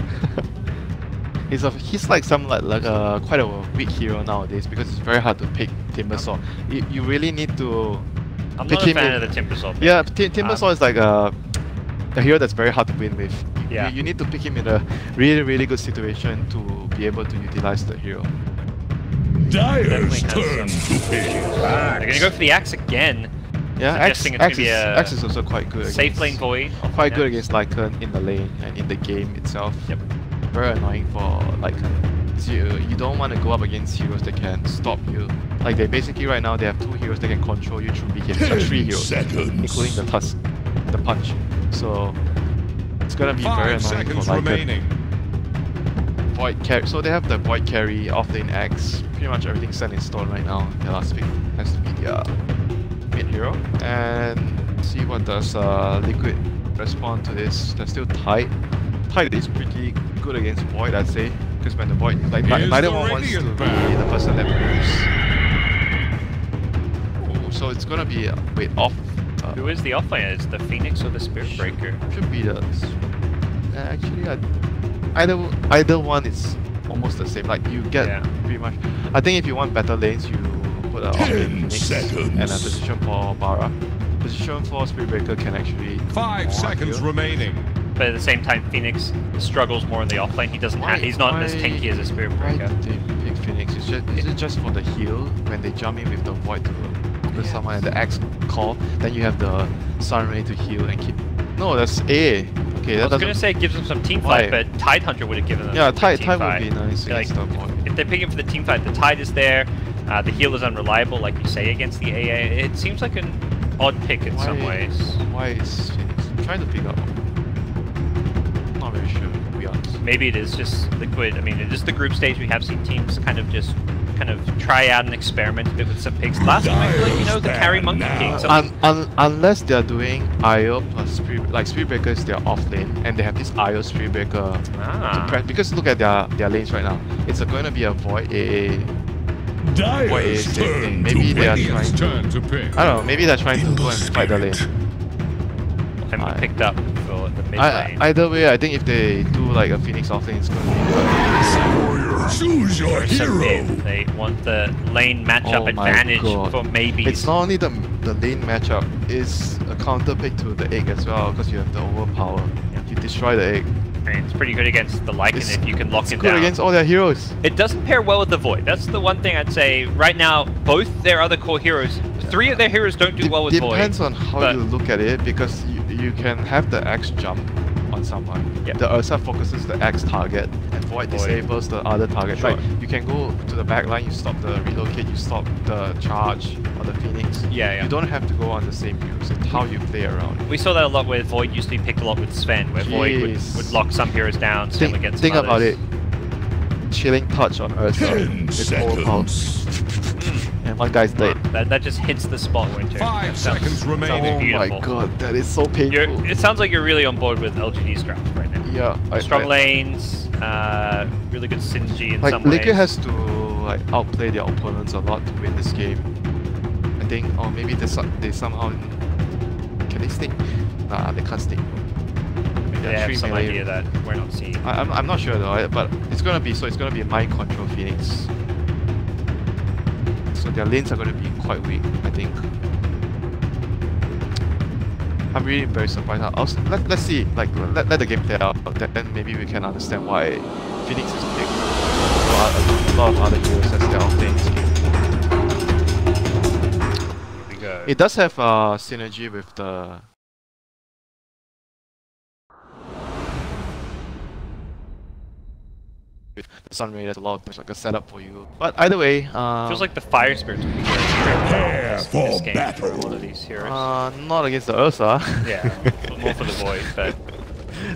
He's like quite a weak hero nowadays because it's very hard to pick Timbersaw. You really need to. I'm pick not a him fan of the Timbersaw. Yeah, Timbersaw is like a hero that's very hard to win with. Yeah. You need to pick him in a really good situation to be able to utilize the hero. Dire's turn to pick. They're going to go for the Axe again. Yeah, Axe is also quite good. Safe lane Void. Quite good against Lycan in the lane and in the game itself. Yep. Very annoying for Lycan. So you don't want to go up against heroes that can stop you. Like they basically right now they have 2 heroes that can control you through BeeB-Game. 3 heroes, including the Tusk, the Punch. So it's gonna be very annoying for Lycan. Void carry. So they have the Void carry, offlane Axe. Pretty much everything's set in stone right now. Their last pick has to be their mid hero. And see what does Liquid respond to this. They're still tied. Tied is pretty good against Void, I'd say. Because when the Void, like neither one wants to be the person that moves. Oh, so it's gonna be off. Who is the offlaner? It's the Phoenix or the Spirit Breaker? Should be the. Actually, either one is almost the same. Like you get pretty much. I think if you want better lanes, you put an offlane Phoenix and a position for Bara. Position for Spirit Breaker can actually. 5 seconds remaining. But at the same time, Phoenix struggles more in the offlane. He doesn't have. He's not as tanky as a Spirit Breaker. Why did they pick Phoenix? Is it just for the heal when they jump in with the Void to focus someone and the Axe call? Then you have the Sunray to heal and keep. No, that's A. Okay, I was gonna say it gives them some team fight, but Tide Hunter would have given them. Yeah, Tide would be nice against the Void. If they're picking for the team fight, the Tide is there. The heal is unreliable, like you say, against the AA. It seems like an odd pick in some ways. Why is Phoenix trying to pick up? Not very sure, to be honest. Maybe it is just Liquid. I mean, it is the group stage. We have seen teams kind of try out and experiment a bit with some picks. Last time I feel like, you know, the carry Monkey King. Unless they're doing IO plus Spirit Breaker is their off lane, and they have this IO Spirit Breaker to press. Because look at their lanes right now. It's going to be a Void AA. Void AA safe lane. Maybe they are trying to pick. I don't know. Maybe they're trying to go and fight the lane. And picked up for the mid lane. Either way, I think if they do like a Phoenix off lane, it's going to be good. Choose your hero. They want the lane matchup advantage for maybe. It's not only the lane matchup, it's a counter pick to the egg as well because you have the overpower. You destroy the egg. And it's pretty good against the Lycan if you can lock him down. It's good against all their heroes. It doesn't pair well with the Void. That's the one thing I'd say. Right now, both their other core heroes, 3 of their heroes don't do well with Void. Depends on how you look at it because you can have the Axe jump on someone. Yep. The Ursa focuses the Axe target and Void disables the other target. Sure. Like you can go to the back line, you stop the relocate, you stop the charge or the Phoenix. Yeah. You don't have to go on the same heroes. It's how you play around. We saw that a lot where Void used to be picked a lot with Sven, where Void would lock some heroes down, Sven would get some Think others. about it. Chilling touch on Ursa. It's overpowered. And one guy's dead. That just hits the spot, Winter. 5 seconds remaining. Oh my god, that is so painful. It sounds like you're really on board with LGD's draft right now. Yeah. Strong lanes, really good synergy in some ways. Liquid has to outplay their opponents a lot to win this game. I think, or maybe they somehow can they stick? Nah, they can't stick. They have some idea that we're not seeing. I'm not sure though, but it's gonna be mind control Phoenix. So their lanes are gonna be quite weak, I think. I'm really very surprised. Let's see, let the game play out, then maybe we can understand why Phoenix is picked. A lot of other heroes as their off lanes. Here we go. It does have synergy with the with the Sun Ray. There's a lot of like a setup for you. But either way, feels like the Fire Spirits would be very Prepare this for game battle. for a lot of these heroes. not against the Ursa. Yeah, more for the Void, but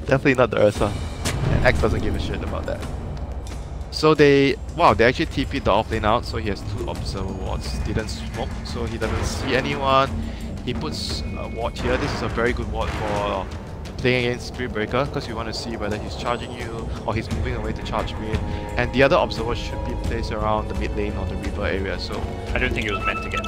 Definitely not the Ursa. And X doesn't give a shit about that. So they actually TP'd the off lane out, so he has 2 observer wards. Didn't smoke, so he doesn't see anyone. He puts a ward here. This is a very good ward for playing against Spirit Breaker, because you want to see whether he's charging you or he's moving away to charge mid. And the other observer should be placed around the mid lane or the river area, so... I don't think it was meant to get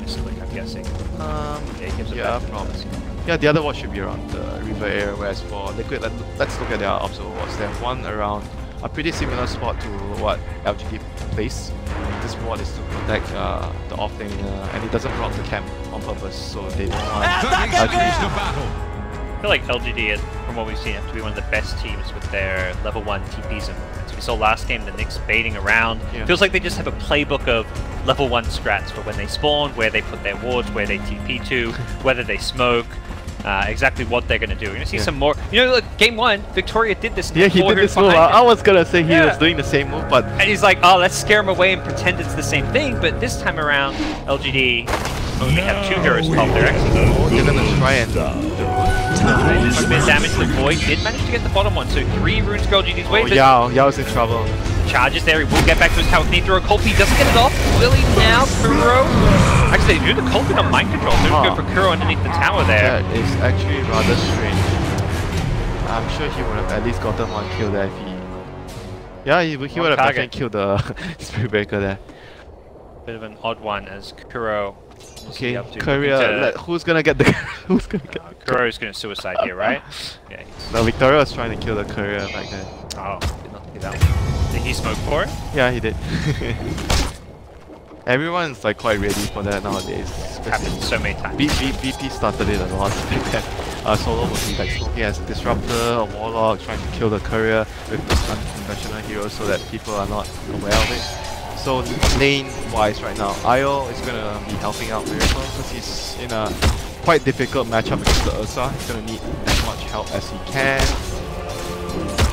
just like I'm guessing. Yeah, he gives it yeah, back. probably. Yeah, the other ward should be around the river area, whereas for Liquid, let's look at their observer wards. They have one around a pretty similar spot to what LGD plays. This ward is to protect the off lane, and it doesn't block the camp on purpose, so they don't want Seconds to battle. I feel like LGD, from what we've seen, have to be one of the best teams with their level 1 TPs. And we saw last game the Knicks baiting around. Yeah. Feels like they just have a playbook of level 1 strats for when they spawn, where they put their wards, where they TP to, whether they smoke. Exactly what they're going to do. You're going to see some more. You know, look, game 1, Victoria did this. Yeah, he did this move. I was going to say he was doing the same move, but... And he's like, oh, let's scare him away and pretend it's the same thing. But this time around, LGD only have 2 heroes top. They're actually they're going to try and... quite a bit of damage. The Void did manage to get the bottom one, so 3 runes go LGD's way. Oh, Yao's in trouble. Charges there, he will get back to his tower. Can he throw a Colby? He doesn't get it off. Will he now? Kuro? Actually, they do the Colby on mind control, so he's go for Kuro underneath the tower there. That is actually rather strange. I'm sure he would have at least gotten 1 kill there if he... Yeah, he would have definitely killed the Spirit Breaker there. Bit of an odd one as Kuro. Okay, Courier, who's gonna get the... who's gonna get the... Kuro's gonna suicide here, right? Yeah. No, Victoria was trying to kill the Courier back then. Oh, did not see that one. Did he smoke for it? Yeah, he did. Everyone's like quite ready for that nowadays. Happened so many times. BP started it a lot back then. Solo would be like smoking as a disruptor, a warlock, trying to kill the Courier with this unconventional hero so that people are not aware of it. So lane wise right now, Io is gonna be helping out Miracle because he's in a quite difficult matchup against the Ursa. He's gonna need as much help as he can.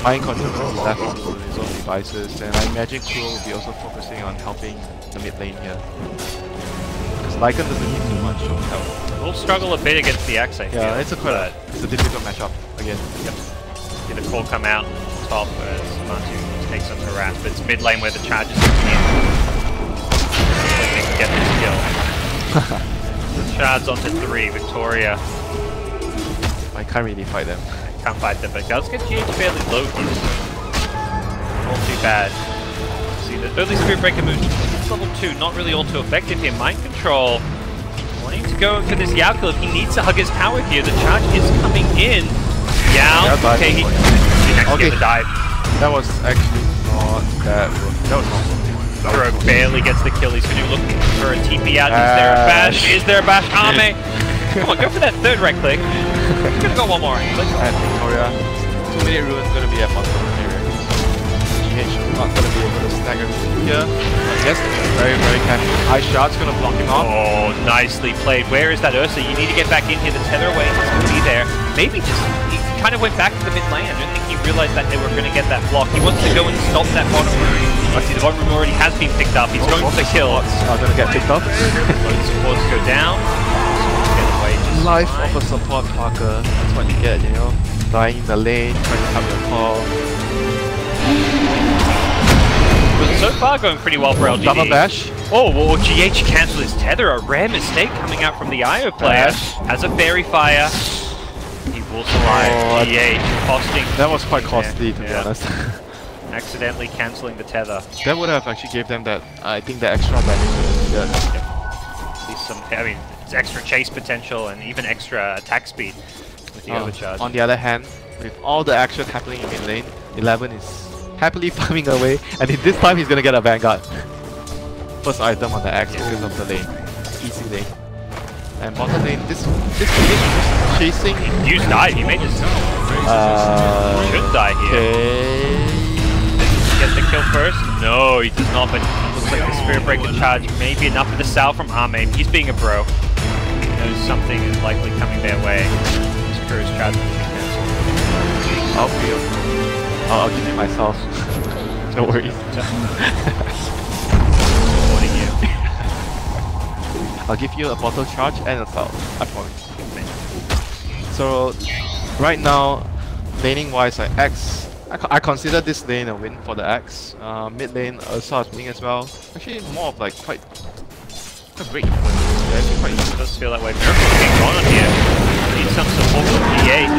Mind control left to his own devices, and I imagine Kuro will be also focusing on helping the mid lane here. Because Lycan doesn't need too much of help. We'll struggle a bit against the Axe, I feel. Yeah, it's a difficult matchup again. Yep. See the call come out top as Mantu takes some harass, but it's mid lane where the charges are in. Hopefully they can get this kill. The shards onto 3, Victoria. I can't really fight them. Can't fight them, but does get GH fairly low here. Not too bad. See the early Spirit Breaker moves. It's level 2, not really all too effective here. Mind control. Wanting to go for this Yao kill if he needs to hug his tower here. The charge is coming in. Yao, okay, he actually get the dive. That was actually not that. That was not. Kuro barely gets the kill. He's going to be looking for a TP out. Is there a bash? Is there a bash? Ame! Come on, go for that 3rd right click. He's going to go 1 more right click. And Victoria, 2-minute rune is going to be at bottom area. GH not going to be able to snag everything here. But yes, very, very careful. High shot's going to block him off. Oh, nicely played. Where is that Ursa? You need to get back in here. The tether away is going to be there. Maybe just, he kind of went back to the mid lane. I don't think he realized that they were going to get that block. He wants to go and stop that bottom room. I see the bottom room already has been picked up. He's going for the kill. Are going to get picked up. Loads supports go down. Get away just Life fine. of a support Parker. That's what you get, you know. Dying in the lane, trying to help your call. But so far going pretty well for LGD. Double bash. Oh, well, GH cancelled his tether. A rare mistake coming out from the IO player. Bash. Has a fairy fire. He will survive. GH costing. That was quite costly, to be honest. Accidentally cancelling the tether. That would have actually gave them that, I think, the extra damage. Yeah. At least some, I mean, it's extra chase potential and even extra attack speed with the overcharge. On the other hand, with all the action happening in mid lane, 11 is happily farming away, and this time he's gonna get a Vanguard. First item on the axe because of the lane. Easy lane. And bottom lane, this is chasing. Use dive, he may just should die here. Okay. Get the kill first? No, he does not, but looks like the Spirit Breaker charge may be enough for the Sal from Ame. He's being a bro. He knows something is likely coming their way. Kuro's charge will be cancelled. I'll give it myself. No worries. Supporting you. I'll give you a bottle charge and a foul. I promise. So, right now, laning wise, like X, I consider this lane a win for the X. Mid lane, Ursa is winning as well. Actually, more of like quite great. Yeah, actually quite It does feel that way. Miracle's being gone on here. Need some support from DH.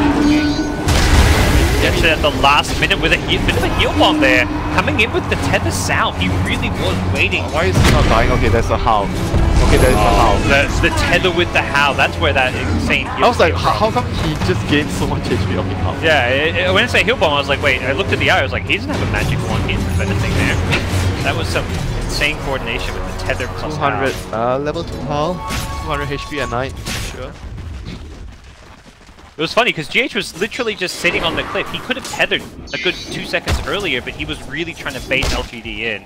Gets it at the last minute with a bit of a heal bomb there. Coming in with the tether south. He really was waiting. Why is he not dying? Okay, there's a how. Okay, there's a how. The tether with the how. That's where that insane heal I was like, came from. how come he just gained so much HP of the how? Yeah, when I say heal bomb, I was like, wait, I looked at the eye, I was like, he doesn't have a magic wand, he doesn't have anything there. That was some insane coordination with the tether plus 200, how. level 2 HAL, 200 HP at night, sure. It was funny because GH was literally just sitting on the cliff. He could have tethered a good 2 seconds earlier, but he was really trying to bait LGD in.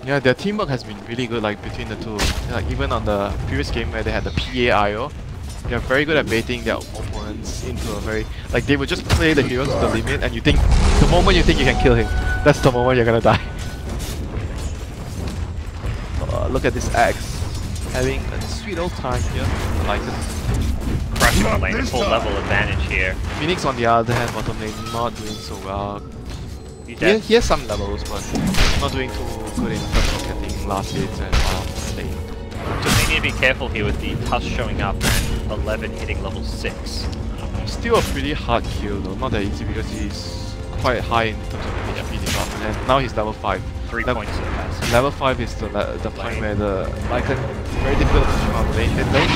Yeah, their teamwork has been really good, like between the two. Like even on the previous game where they had the PA IO, they're very good at baiting their opponents into a very, like they would just play the hero to the limit, and you think the moment you think you can kill him, that's the moment you're gonna die. Look at this Axe having a sweet old time here. I like it. Crushing the lane, a full level advantage here. Phoenix on the other hand, bottom lane, not doing so well. He He has some levels, but not doing too good in terms of getting last hits and lane. Just they need to be careful here with the Tusk showing up and 11 hitting level 6. Still a pretty hard kill though, not that easy because he's quite high in terms of HP development, and now he's level 5. 3 points in the pass. Level 5 is the point where the very difficult to from lane hit lane.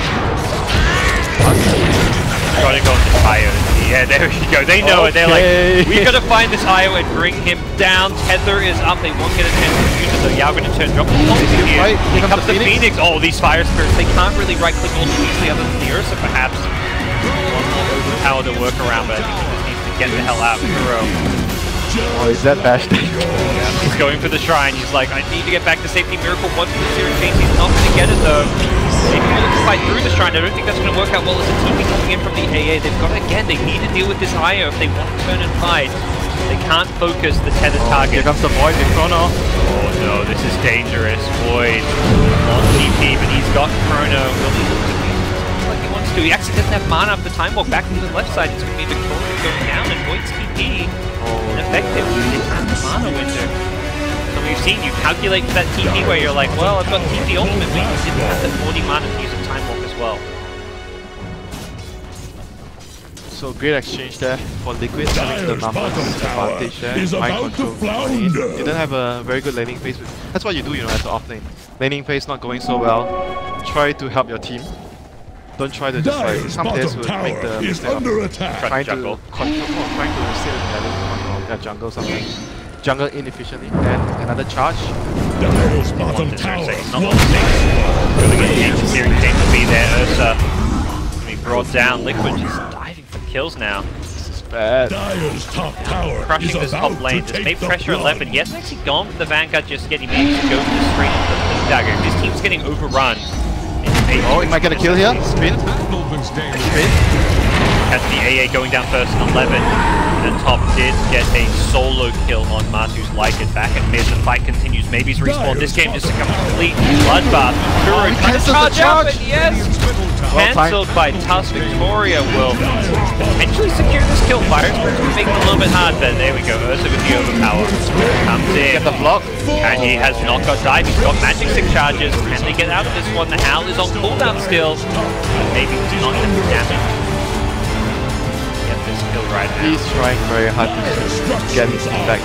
Gotta go into Io. Yeah, there we go. They know it. They're like, we gotta find this Io and bring him down. Tether is up. They won't get a chance to use it though. Yao gonna turn drop. Here. Right, Here comes the Phoenix. Oh, these fire spirits. They can't really right click all easily other than the Ursa perhaps. One more overpower to work around, but I think he just needs to get the hell out. Kuro. Oh, is that bash? He's going for the shrine. He's like, I need to get back to safety. Miracle wants the zero chase. He's not going to get it though. Maybe he'll look to fight through the shrine. I don't think that's going to work out well as a TP coming in from the AA. They've got to, again, they need to deal with this IO if they want to turn and fight. They can't focus the tethered target. Here comes the Void in Chrono. Oh no, this is dangerous. Void on TP, but he's got Chrono. Will he look to be like he wants to? He actually doesn't have mana for the time walk back to the left side. It's going to be Victoria going down and Void's TP. Ineffective. He didn't have the mana window. So we've seen you calculate that TP where you're like, well, I've got TP ultimate, but you didn't have the 40 mana to use a time walk as well. So great exchange there for Liquid, having the numbers advantage there. Mind control. They didn't have a very good laning phase. That's what you do, you know, as the off lane. Laning phase not going so well. Try to help your team. Don't try to just like some players will make the mistake of trying to control, trying to save their jungle something. Jungle inefficiently, and another charge. Dire's bottom tower Not really getting the series game to be there. Ursa going to be brought down. Liquid just diving for kills now. This is bad. Dire's top tower Crushing this top lane. Just made pressure 11. He hasn't actually gone for the Vanguard just yet. He managed to go straight into the dagger. His team's getting overrun. Oh, he might get a kill here. Spin. Spin. Has the AA going down first on 11. And Top did get a solo kill on Matu's Lycan back at mid. The fight continues. Maybe he's respawned. This game just become a complete bloodbath. Kuro trying to charge up, and yes! Cancelled by Tusk. Victoria will potentially secure this kill. Fire Spirit's going to make it a little bit hard, but there we go. Ursa with the overpower. Comes in. Get the block. And he has not got dive. He's got magic 6 charges. Can they get out of this one? The Howl is on cooldown still. Maybe he's not enough damage. Get this kill right now. He's trying very hard to get his team back.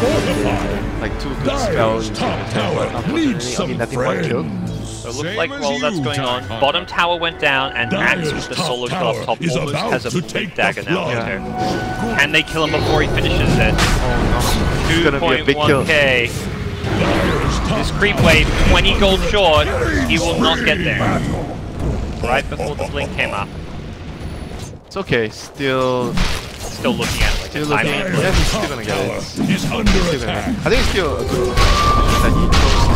Like 2 good spells. But unfortunately, I mean, nothing but kill. So it looks like while that's going on, bottom tower went down, and Axe with the solo kill up top almost has a blue dagger now. Yeah. Can they kill him before he finishes it? Oh no. It's gonna be a big kill. 2.1k. This creep wave, 20 gold short, he will not get there. Right before the blink came up. It's okay, still looking at it like still a looking. timing. Yeah, he's still gonna get it. is under attack. I think it's still a good that he chose to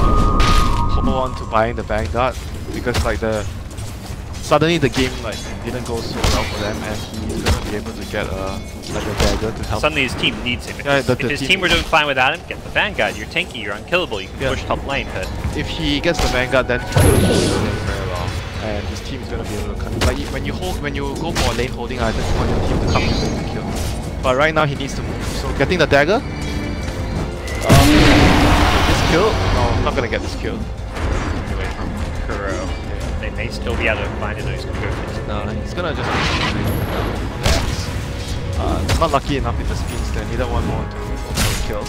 hold on to buying the Vanguard because like the suddenly the game like didn't go so well for them, and he's gonna be able to get like a dagger to help. Suddenly his team needs him. If, Yeah, if his team were doing fine without him, get the Vanguard. You're tanky, you're unkillable, you can push top lane, but if he gets the Vanguard, then he's going to do very well, and his team is going to be able to cut. Like when you go for a lane holding, I just want your team to come in and kill. But right now he needs to move. So getting the dagger. This kill? No, I'm not gonna get this kill. away from Kuro. Yeah. They may still be able to find those conversions. No, he's gonna just not lucky enough with the spins there. Neither one more to kill.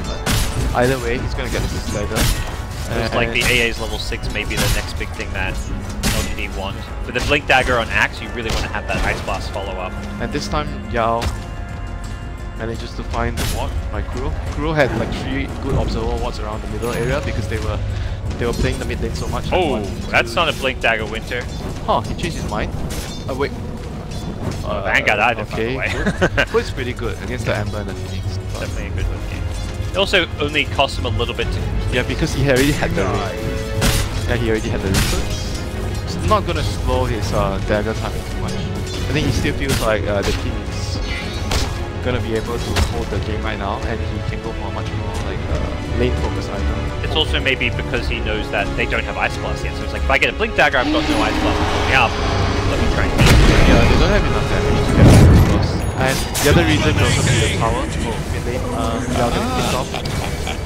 But either way, he's gonna get this dagger. Looks like the AA's level 6 may be the next big thing that LGD want. With the Blink Dagger on Axe, you really want to have that Ice Blast follow up. And this time, Yao manages to find the ward by Kuro. Kuro had like 3 good observer wards around the middle area because they were playing the mid lane so much. Oh, that's not a Blink Dagger Winter. Huh, he changed his mind. Wait. Vanguard either, okay. by the way. It's pretty good against the Amber and the Phoenix. Definitely a good one game. It also only cost him a little bit to... Yeah, because he already had the ring. Yeah, he already had the ring, so it's not gonna slow his dagger timing too much. I think he still feels like the team is gonna be able to hold the game right now, and he can go for a much more like lane focus item. It's also maybe because he knows that they don't have Ice Blast yet, so it's like, if I get a Blink Dagger, I've got no Ice Blast coming up. Let me try and beat it. Yeah, they don't have enough damage to get the close. And the other reason could also be the tower. Oh, mid lane, without getting pissed off.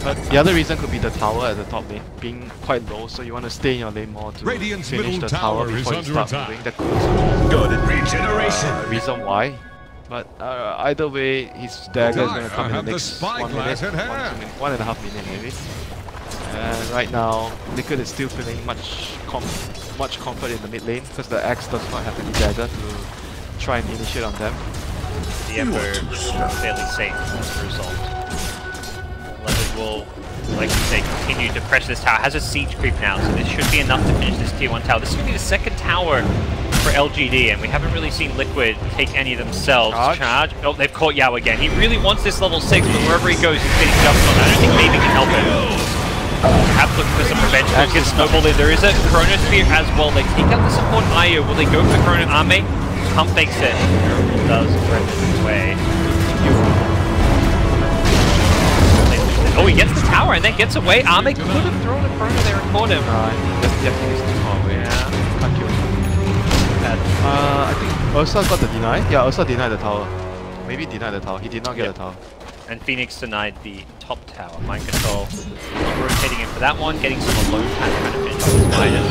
But the other reason could be the tower at the top lane being quite low, so you want to stay in your lane more to Radiant's finish the middle tower tower before you is start under moving. That could also Good regeneration. be a reason why. But either way, his dagger is going to come in the next 1 minute, 1.5 minutes maybe. And right now, Liquid is still feeling much comfort in the mid lane because the Axe does not have any dagger to try and initiate on them. The Ember is fairly safe as a result. Leopard will, like you say, continue to press this tower. Has a siege creep now, so this should be enough to finish this tier 1 tower. This is going to be the second tower for LGD, and we haven't really seen Liquid take any themselves. Charge. Oh, they've caught Yao again. He really wants this level 6, but wherever he goes, he's getting jumped on. I don't think maybe can help him. Have to look for some prevention. Get snowballed in. There is a Chronosphere as well. They take out the support Io. Will they go for Chrono Arme? Pump makes it. Miracle does render his way. Oh, he gets the tower and then gets away. Arme could have thrown a Chrono there and caught him. He's too far away. Yeah. Can't kill him. I think Ursa got the deny. Yeah, Ursa denied the tower. Maybe denied the tower. He did not get the tower. And Phoenix denied the top tower. Mind control. Rotating in for that one, getting some alone time trying to finish off his miners.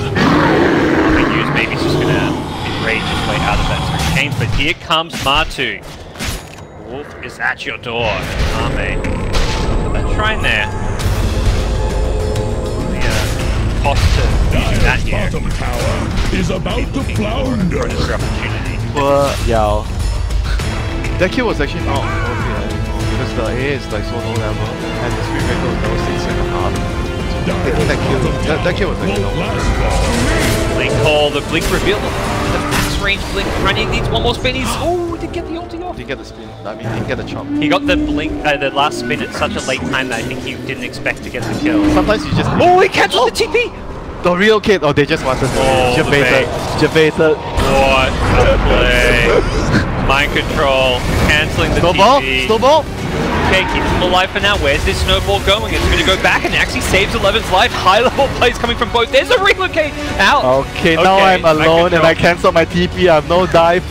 Hughes maybe just gonna enrage his way out of that three chains, but here comes Matu. Wolf is at your door. Arme. That shrine there. The cost to using that here. Bottom tower is about to flounder. This opportunity. Poor Yao. That kill was actually not okay anymore because the AA is like so low level and the Spirit Breaker was level 6.5. So taking that kill was actually not okay. Blink call, the blink reveal. The max range blink running needs one more spin. He's didn't get the ulti off. Didn't get the spin. I mean, didn't get the chop. He got the blink, the last spin at such a late time that I think he didn't expect to get the kill. Sometimes you just. Oh, he cancelled the TP! The real kid. Oh, they just wanted to. Javated. What a play. Mind control, cancelling the TP. Snowball! Okay, keeps him alive for now. Where's this snowball going? It's going to go back and actually saves 11's life. High level plays coming from both. There's a relocate out. Okay, now I'm alone and I cancel my TP. I have no dive.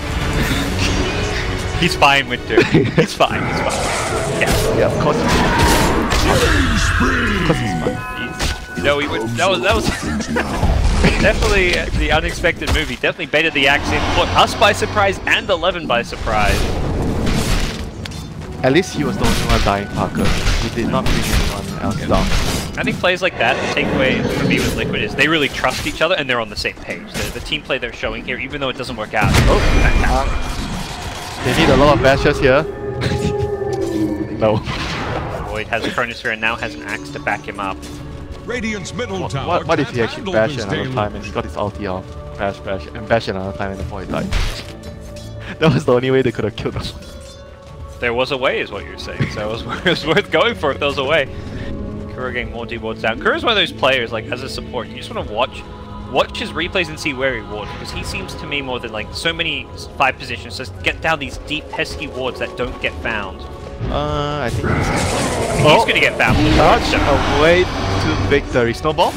He's fine, Winter. He's fine. He's fine. Yeah, of course. Because he's fine. No, he would. That was definitely the unexpected move. He definitely baited the axe in, caught us by surprise and 11 by surprise. At least he was the only one dying, Parker. He did not bring anyone else down. I think plays like that, the takeaway for me with Liquid is they really trust each other and they're on the same page. The team play they're showing here, even though it doesn't work out. They need a lot of bashes here. No. Void has a Chronosphere and now has an axe to back him up. Radiant's middle tower. What if he actually bashed another time and he got his ulti off? Bash, and bash another time and before he died. That was the only way they could have killed him. There was a way, is what you're saying, so it was worth going for if there was a way. Kuro getting more D-wards down. Kuro's one of those players, like, as a support, you just want to watch watch his replays and see where he wards, because he seems to me more than like so many 5 positions just get down these deep pesky wards that don't get found. I think He's gonna get found. Dodge away to victory. Snowball?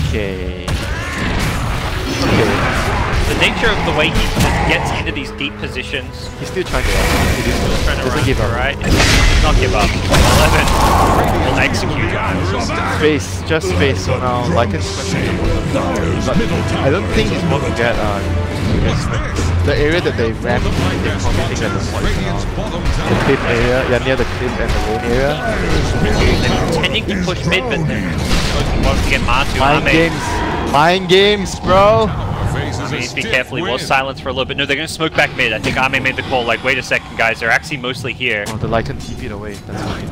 Okay. The nature of the way he just gets into these deep positions. He's still trying to Doesn't give up. Right? Not give up. 11 will execute. Space, just space. So now Lycan's questioning the I don't think he's going to get the area that they ran. They're committing at the point now. The cliff area, yeah, near the cliff and the lane area. They're intending to push mid, but they're supposed to get Matu. Mind games, bro. I mean, be careful, he was silenced for a little bit. No, they're going to smoke back mid. I think Ame made the call, like, wait a second, guys, they're actually mostly here. Oh, the Lycan TP'd away. That's fine.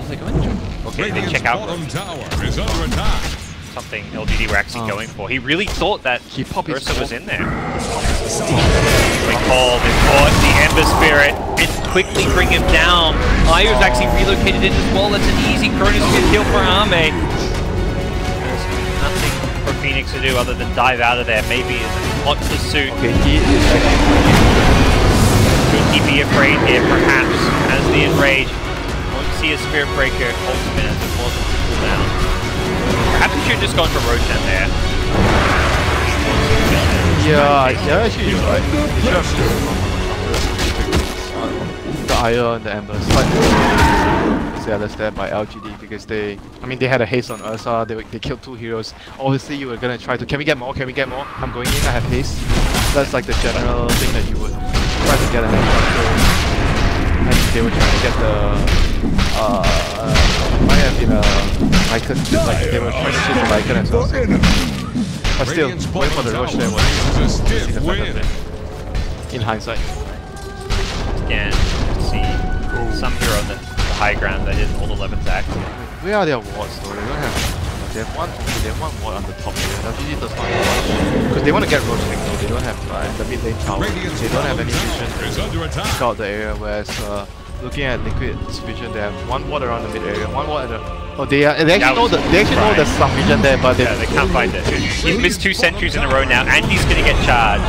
Okay, they check out something LGD were actually going for. He really thought that Ursa was in there. They called, they caught the Ember Spirit and quickly bring him down. Ayo's actually relocated in as well. That's an easy Chronosphere kill for Ame. Nothing for Phoenix to do other than dive out of there. Maybe is a hot pursuit. Okay, he is Could he be afraid here, perhaps, as the Enrage? Won't see a Spirit Breaker ultimate as it wasn't cooldown. Perhaps he should have just gone for Roshan there. Yeah, actually you're right. He should have just the Io and the Ember slightly zealous there by LGD because they had a haste on Ursa, they killed 2 heroes. Obviously you were gonna try to, can we get more? I'm going in, I have haste. That's like the general thing that you would try to get an extra. I think they were trying to get the might have been a Lycan, like they were trying to chase the Lycan as well. But still, going for the rush there was the better thing. In hindsight. Again, see some hero on the high ground that is all 11's active. Where are their wards though? They don't have. They have one ward on the top here. LGD does not have because they want to get rotating though. They don't have the mid lane tower. They don't have any vision to scout the area. Whereas looking at Liquid's vision, they have 1 ward around the mid area, 1 ward at the. Oh, they actually know there's some vision there, but they can't find it. He's missed 2 sentries in a row now, and he's gonna get charged.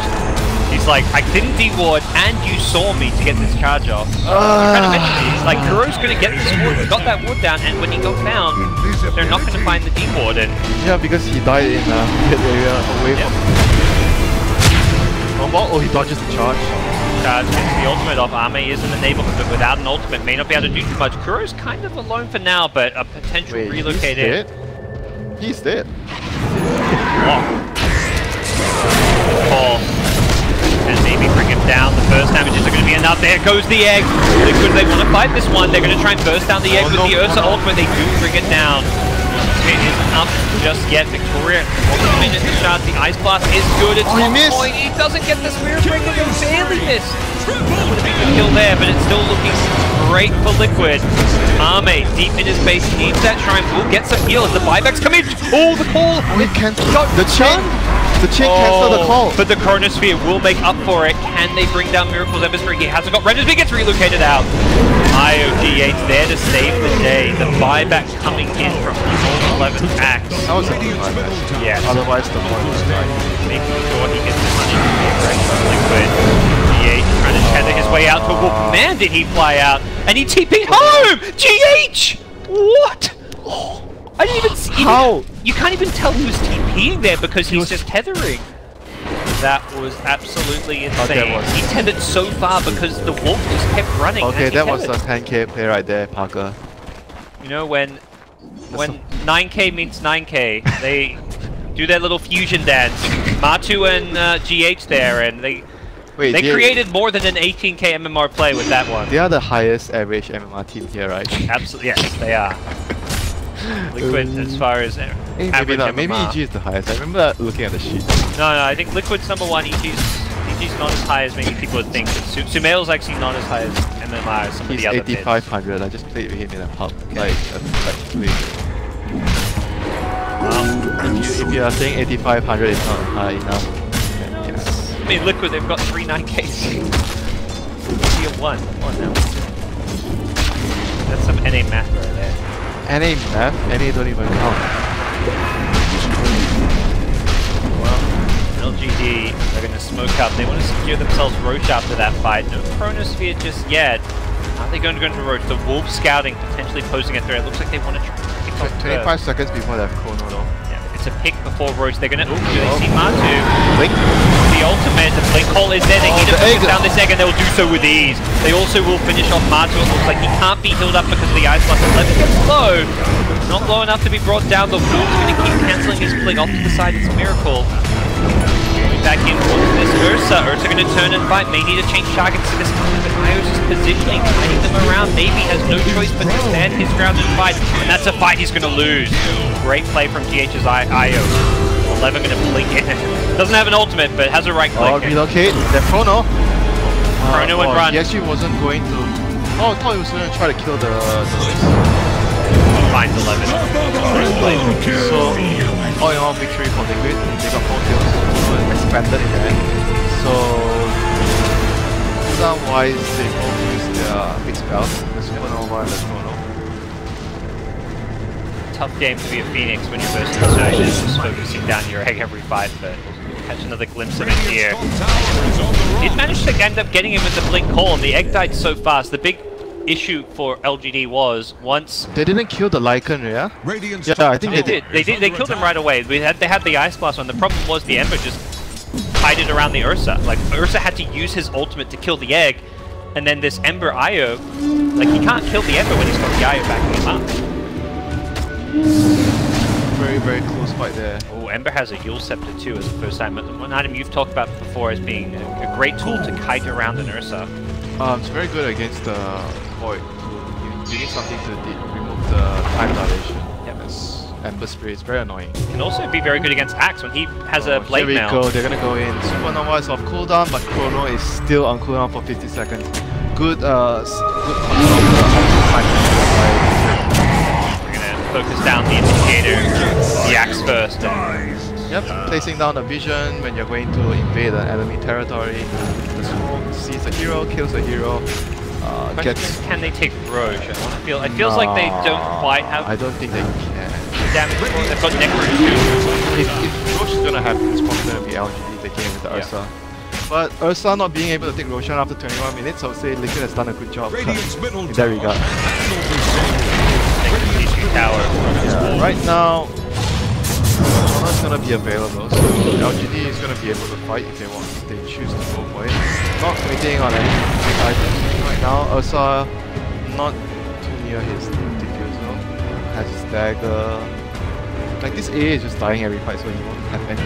He's like, I didn't de-ward, and you saw me to get this charge off. Kind of mentioned, he's like, Kuro's gonna get this ward, got that ward down, and when he got found, they're not gonna find the de-ward. And yeah, because he died in mid area away from. Oh, he dodges the charge. Charge gets the ultimate off. Ame is in the neighborhood, but without an ultimate, may not be able to do too much. Kuro's kind of alone for now, but a potential relocated. He's dead. Call. And maybe bring him down. The first damages are going to be enough. There goes the egg. Liquid, they want to fight this one. They're going to try and burst down the egg with the Ursa ultimate. They do bring it down. It isn't up just yet. Victoria, 1 minute to shot. The Ice Blast is good. It's on point. He doesn't get the Spirit Breaker. He barely missed. That would have been a kill there, but it's still looking great for Liquid. Ame, deep in his base, needs that shrine. Will get some heal as the buybacks come in. Oh, the call. It cancelled. The chain cancelled the call. But the Chronosphere will make up for it. Can they bring down Miracle's Ember Spirit? He hasn't got Renders, but he gets relocated out. IOG8's there to save the day. The buyback coming in from all 11 acts. That was a good buyback. Yes. Otherwise the point was right. Making sure he gets as much right from Liquid. GH trying to tether his way out to a wolf. Man, did he fly out. And he TP'd home! GH! What? I didn't even see. How? You can't even tell who's TPing there because he's just tethering. That was absolutely insane. He tethered so far because the wolf just kept running. Okay, that was a 10k play right there, Parker. You know, when 9k means 9k, they do their little fusion dance. Matu and GH there, and they created more than an 18k MMR play with that one. They are the highest average MMR team here, right? Absolutely, yes, they are. Liquid, as far as maybe not. Maybe EG is the highest. I remember looking at the sheet. No, I think Liquid's number 1. EG's not as high as maybe people would think. Sumail's actually not as high as MMR as some of the other mids. 8500. I just played with him in a pub. Like if you are saying 8500 is not high enough, then yes. I mean, Liquid, they've got 3 9Ks. Tier 1. Come on now. That's some NA math right there. NA math? NA don't even count. LGD are going to smoke up. They want to secure themselves Roche after that fight. No Chronosphere just yet. Are they going to go into Roche? The Wolf scouting potentially posing a threat. It looks like they want to try to pick off 25 seconds before they have Chrono though. Yeah, it's a pick before Roche. They're going to... do they see Matu? Blink. The ultimate, the Blink Call is there. They need to focus down this egg and they'll do so with ease. They also will finish off Matu. It looks like he can't be healed up because of the Ice Blast. 11 gets low. Not low enough to be brought down. The Wolf's going to keep cancelling his Blink off to the side. It's Miracle. Back in towards this Ursa. Ursa going to turn and fight. May need to change targets to this time, but Io's just positioning, fighting them around. Maybe has no choice but to stand his ground and fight. And that's a fight he's going to lose. Great play from GH's Io. 11 going to blink in. Doesn't have an ultimate, but has a right click. Oh, relocate. They're Chrono. Chrono and run. He actually wasn't going to... Oh, I thought he was going to try to kill the Finds 11. So, all in all, victory for Liquid. They got 4 kills, so expanded in the end. So, cooldown-wise, they both use their big spells, the Supernova and the Chrono. Tough game to be a Phoenix when you're versus Insurgents, just focusing down your egg every fight, but catch another glimpse of it here. Did manage to end up getting him with the Blink Call, and the egg died so fast. The big issue for LGD was once they didn't kill the Lycan, yeah? Yeah, I think they did. They killed him right away. They had the Ice Blast on. The problem was the Ember just tied it around the Ursa. Like Ursa had to use his ultimate to kill the egg, and then this Ember Io, like he can't kill the Ember when he's got the Io backing him up. Very, very close fight there. Oh, Ember has a Yule Scepter too as a first time. One item you've talked about before as being a great tool to kite around an Ursa. It's very good against the Void. You need something to remove the time dilation. Yep. Ember Spray is very annoying. Can also be very good against Axe when he has a Blade Here we Mail. go, they're gonna go in. Supernova is off cooldown, but Chrono is still on cooldown for 50 seconds. Good control of the time. We're gonna focus down the Instigator, the Axe first. Yep, placing down a vision when you're going to invade an enemy territory. The Sumo sees a hero, kills a hero. Can they take Roche? It feels like they don't quite have. I don't think they can. Damage for it. They've got Necro too. If Roche is gonna have, it's probably gonna be LGD taking it with the Ursa. But Ursa not being able to take Roshan after 21 minutes, I would say Liquid has done a good job in that regard. Tower. Yeah, right now, Chrono's gonna be available, so LGD is gonna be able to fight if they want, if they choose to go for it. Not waiting on any big items right now. Ursa not too near his diffusal, has his dagger. Like this A is just dying every fight, so he won't have any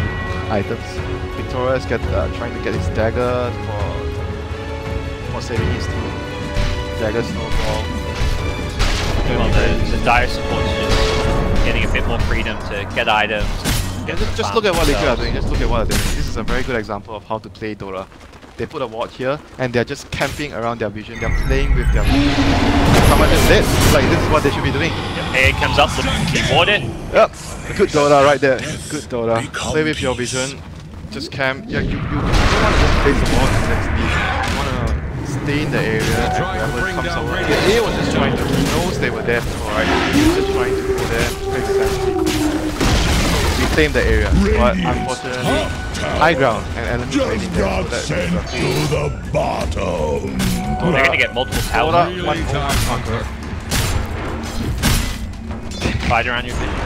items. Victoria's trying to get his dagger for saving his team. Dagger snowball. Well, the dire support's just getting a bit more freedom to get items. Just look at what Liquid are doing. Just look at what they're doing. This is a very good example of how to play Dota. They put a ward here and they're just camping around their vision. They're playing with their vision. Someone just dead. Like this is what they should be doing. A comes up, you ward it. Yep. Good Dota right there. Good Dota. Play with your vision. Just camp. Yeah, you don't want to just place the ward and then leave. You want to stay in the area and whenever it comes over. The A was just trying to, he knows they were there before, right? He was just trying to go there, place the sentry. Reclaim the area, but unfortunately, high ground and enemy waiting there, so sent to the bottom. They're gonna get multiple towers. Fight around your vision.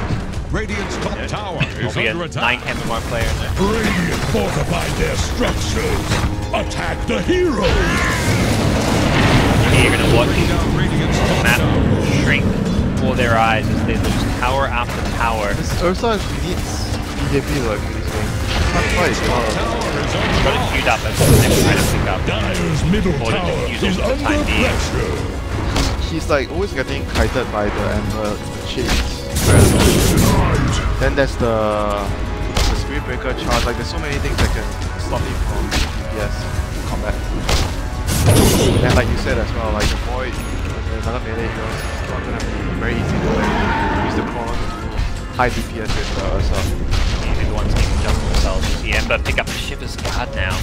Radiant's top tower is Only a under 9 attack. Camp Mark player in there. Radiant fortified their structures. Attack the heroes. You're gonna watch Radiant's the top map tower. shrink before their eyes as they lose tower after tower. This Ursa needs BJP like this game. Can't fight. Got it queued up, that's what they're trying to pick up. Dyer's middle Or the tower diffuser is for the under time being. pressure. He's like always getting kited by the Ember chase. Then there's the Spirit Breaker charge. Like there's so many things that can stop him from DPS combat. And like you said as well, like the Void, another melee hero, it's not gonna be very easy to use the Chrono to do high DPS with Ursa. Maybe the ones making jump themselves. The Ember pick up the Shiver's Guard now.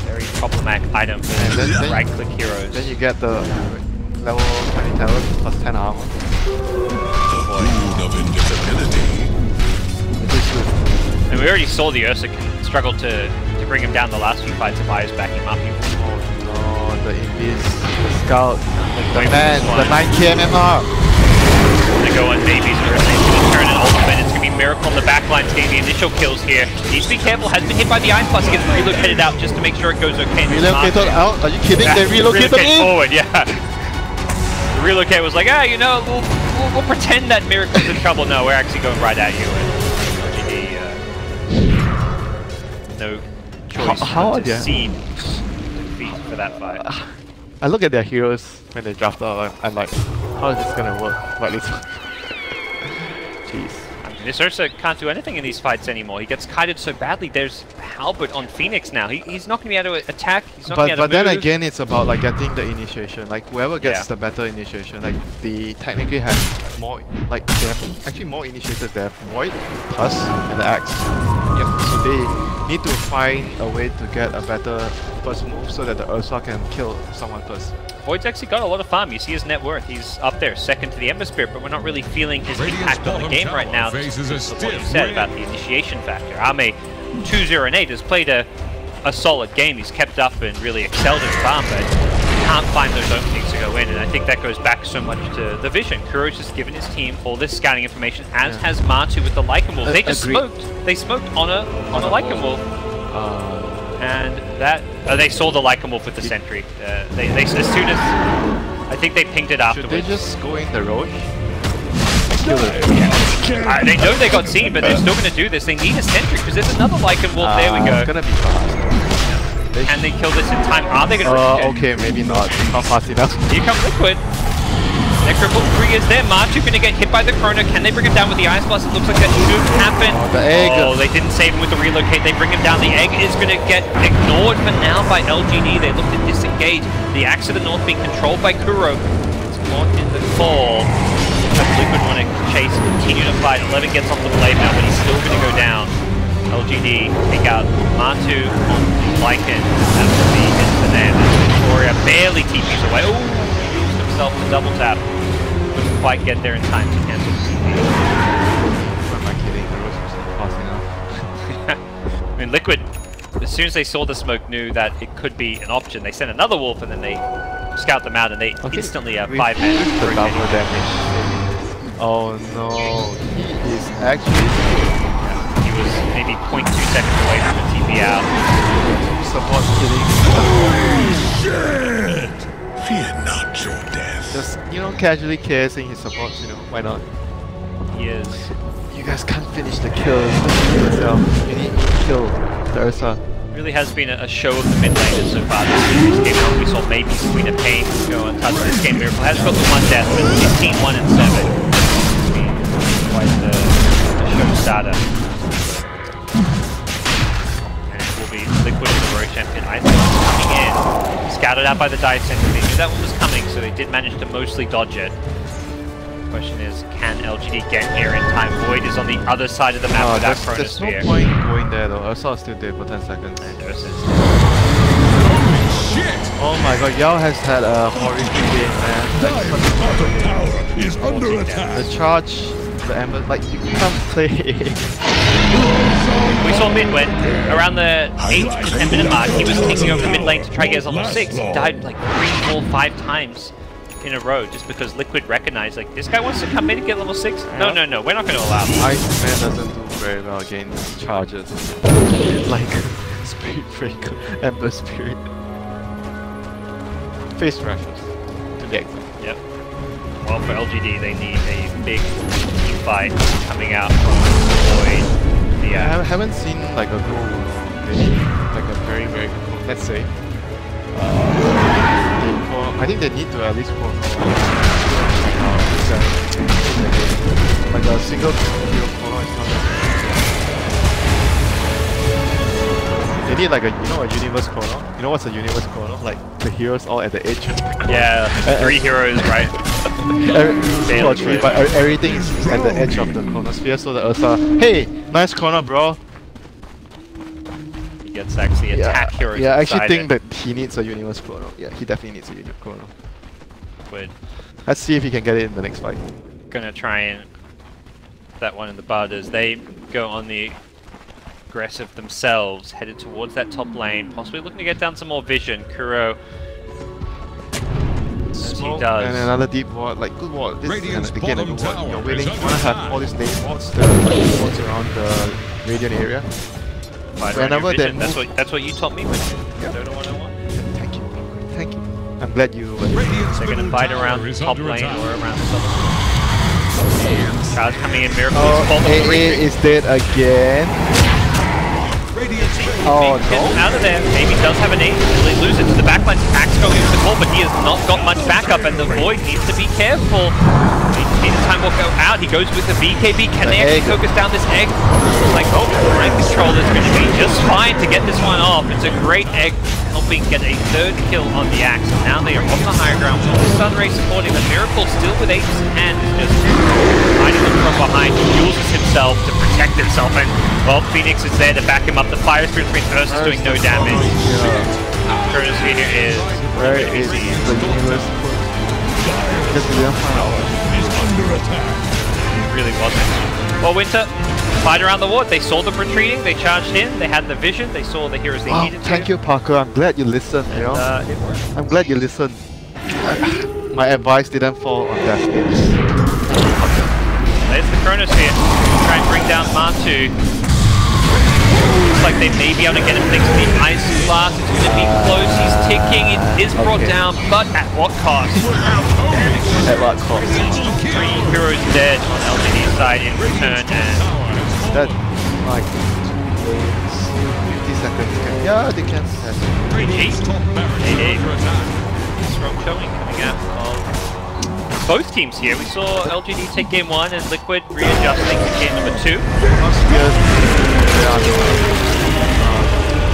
Very problematic item for then right-click heroes. Then you get the level 20 talent plus 10 armor. Of invisibility. Which is good. And we already saw the Ursa can struggled to bring him down the last few fights. If I was backing him up, he was Oh no, the Invis, the Scout, the man, the 9 KMMR. gonna go on babies. He's gonna turn an ultimate. It's gonna be Miracle on the backline getting the initial kills here. Needs to be careful. Has been hit by the Iron Plus. He gets relocated out just to make sure it goes okay. Relocated out? Are you kidding? They relocated in? Forward, yeah. The relocate was like, you know, we'll pretend that Miracle's in trouble. No, we're actually going right at you. And no choice how to cede defeat for that fight. I look at their heroes when they draft out, I'm like, how is this gonna work? But it's jeez. I mean, this Ursa can't do anything in these fights anymore. He gets kited so badly. There's Halbert on Phoenix now. He's not gonna be able to attack. He's not gonna be able to then move. again, it's about like getting the initiation. Like whoever gets the better initiation, like they technically have more, like they have actually more initiators. They have Void, Tusk, and the Axe. Yep. So they need to find a way to get a better first move so that the Ursa can kill someone first. Void's actually got a lot of farm. You see his net worth. He's up there, second to the Ember Spirit, but we're not really feeling his impact on the game right now. What you said about the initiation factor. Ame 2-0-8 has played a solid game. He's kept up and really excelled in farm, but can't find those openings to go in. And I think that goes back so much to the vision. Kuro's just given his team all this scouting information, as has Matu with the Lycan Wolf. They just smoked. They smoked on a Lycan Wolf. And that they saw the Lycan Wolf with the sentry. They as soon as I think they pinged it afterwards. Should they just go in the Roche? Kill it. They know they got seen, but they're still going to do this. They need a sentry because there's another Lycan Wolf. There we go. It's gonna be fast. Can they kill this in time? Are they going to? Okay, maybe not. Not fast enough. Here comes Liquid. Necrobolt 3 is there. Matu going to get hit by the Chrono. Can they bring him down with the Ice Blast? It looks like that should happen. The egg. Oh, they didn't save him with the relocate. They bring him down. The egg is going to get ignored for now by LGD. They look to disengage. The Axe of the North being controlled by Kuro. It's caught in the fall. Liquid want to chase, continue to fight. 11 gets off the blade now, but he's still going to go down. LGD take out Matu on Lycan. That will be it for them. Victoria barely TPs away. Oh, he used himself the double tap. Couldn't quite get there in time to cancel the TP. Am I kidding? The Roche was not fast enough. I mean, Liquid, as soon as they saw the smoke, knew that it could be an option. They sent another wolf and then they scout them out and they instantly 5-man. The double damage. Oh no, he is actually... He was maybe 0.2 seconds away from a TP out. Support killing. Shit! Fear not your death. Just, you know, casually KSing his supports, you know, why not? He is. You guys can't finish the kill yourself. You need to kill the Ursa. Really has been a show of the mid laners so far this series. Game 1 we saw maybe Queen of Pain go untouched. This game Miracle has got the 1 death, but 15, 1 and 7. It's been quite the show starter. And it will be Liquid in the Rogue Champion. I think it's coming in. Scouted out by the Dive Center. They knew that one was coming, so they did manage to mostly dodge it. The question is, can LGD get here in time? Void is on the other side of the map with that Chronosphere. There's no point going there though. Ursa is still dead for 10 seconds. And Ursa's oh my god, Yao has had a horrific game, man. Tower is under attack. The charge, the Ember, like you can't play. We saw mid when around the 8 to 10 minute mark, he was taking over the mid lane to try to get his level 6. He died like 3, 4, 5 times in a row just because Liquid recognized like this guy wants to come in and get level 6. No, no, no, we're not going to allow him. Iceman doesn't do very well against charges. Like Spirit Breaker, Ember Spirit. Face rushes to the exit. Yep. Well, for LGD, they need a big team fight coming out from Void. I haven't seen like a goal, maybe like a very good goal. Let's say. I think they need to at least go like a single hero chrono is not. They need like a, you know, a universe chrono. You know what's a universe chrono? Like the heroes all at the edge of the chrono. Yeah, 3 heroes, right? 2 or 3, but everything is at the edge of the chronosphere. So the Ursa, hey, nice chrono, bro. He gets actually attack heroes. Yeah, I actually think that he needs a universe chrono. Yeah, he definitely needs a universe chrono. Would Let's see if he can get it in the next fight. gonna try and that one in the bud as they go on the aggressive themselves, headed towards that top lane, possibly looking to get down some more vision. Kuro, as he does. And another deep ward, like good ward. This Radiant's is again a good bottom ward. You're tower willing, is you want to have under all these lane wards, the wards around the Radiant area. Fight around Whenever your they vision. move, That's what you taught me with Dota 101. thank you, thank you. I'm glad you. Radiant's They're going to middle fight tower around the is top under lane attack. or around the top. Charge coming in, Miracle Oh, is called the AA is dead again. Radiant's Oh Get no. out of there. Maybe does have an aim. Will he lose it to the backline? Axe going into the core, but he has not got much backup, and the Void needs to be careful. Anytime will go out. He goes with the BKB. Can they actually focus down this egg? Like, oh, rank control is going to be just fine to get this one off. It's a great egg, helping get a third kill on the Axe. Now they are on the higher ground. Sunray supporting the Miracle, still with Apes in hand, just hiding them from behind. He uses himself to protect himself, and well, Phoenix is there to back him up. The Fire Spirit Ursa is doing no damage. Chronosphere is Where is the universe? Because we don't find out. Is under attack. It really wasn't. Well, Winter, fight around the ward. They saw them retreating, they charged in, they had the vision, they saw the heroes they needed to. Thank you, Parker. I'm glad you listened. You know, It worked. I'm glad you listened. My advice didn't fall on deaf ears. There's the Chronosphere. Try and bring down Martu. Looks like they may be able to get him next to the Ice Blast. It's going to be close. He's ticking. It is brought down, but at what cost? At what cost? 3 heroes dead on LGD's side in return, and That, like, 50 seconds can. Yeah, they can. Radiant's top barracks are under attack. strong showing coming out of both teams here. We saw LGD take game 1 and Liquid readjusting to game number 2.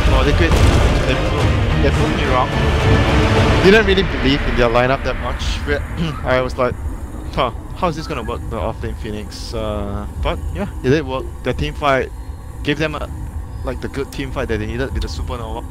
Oh, Liquid, they proved me wrong. Didn't really believe in their lineup that much. I was like, huh, how is this gonna work, the off-lane Phoenix? But yeah, it did work. The team fight gave them the good team fight that they needed with the Supernova.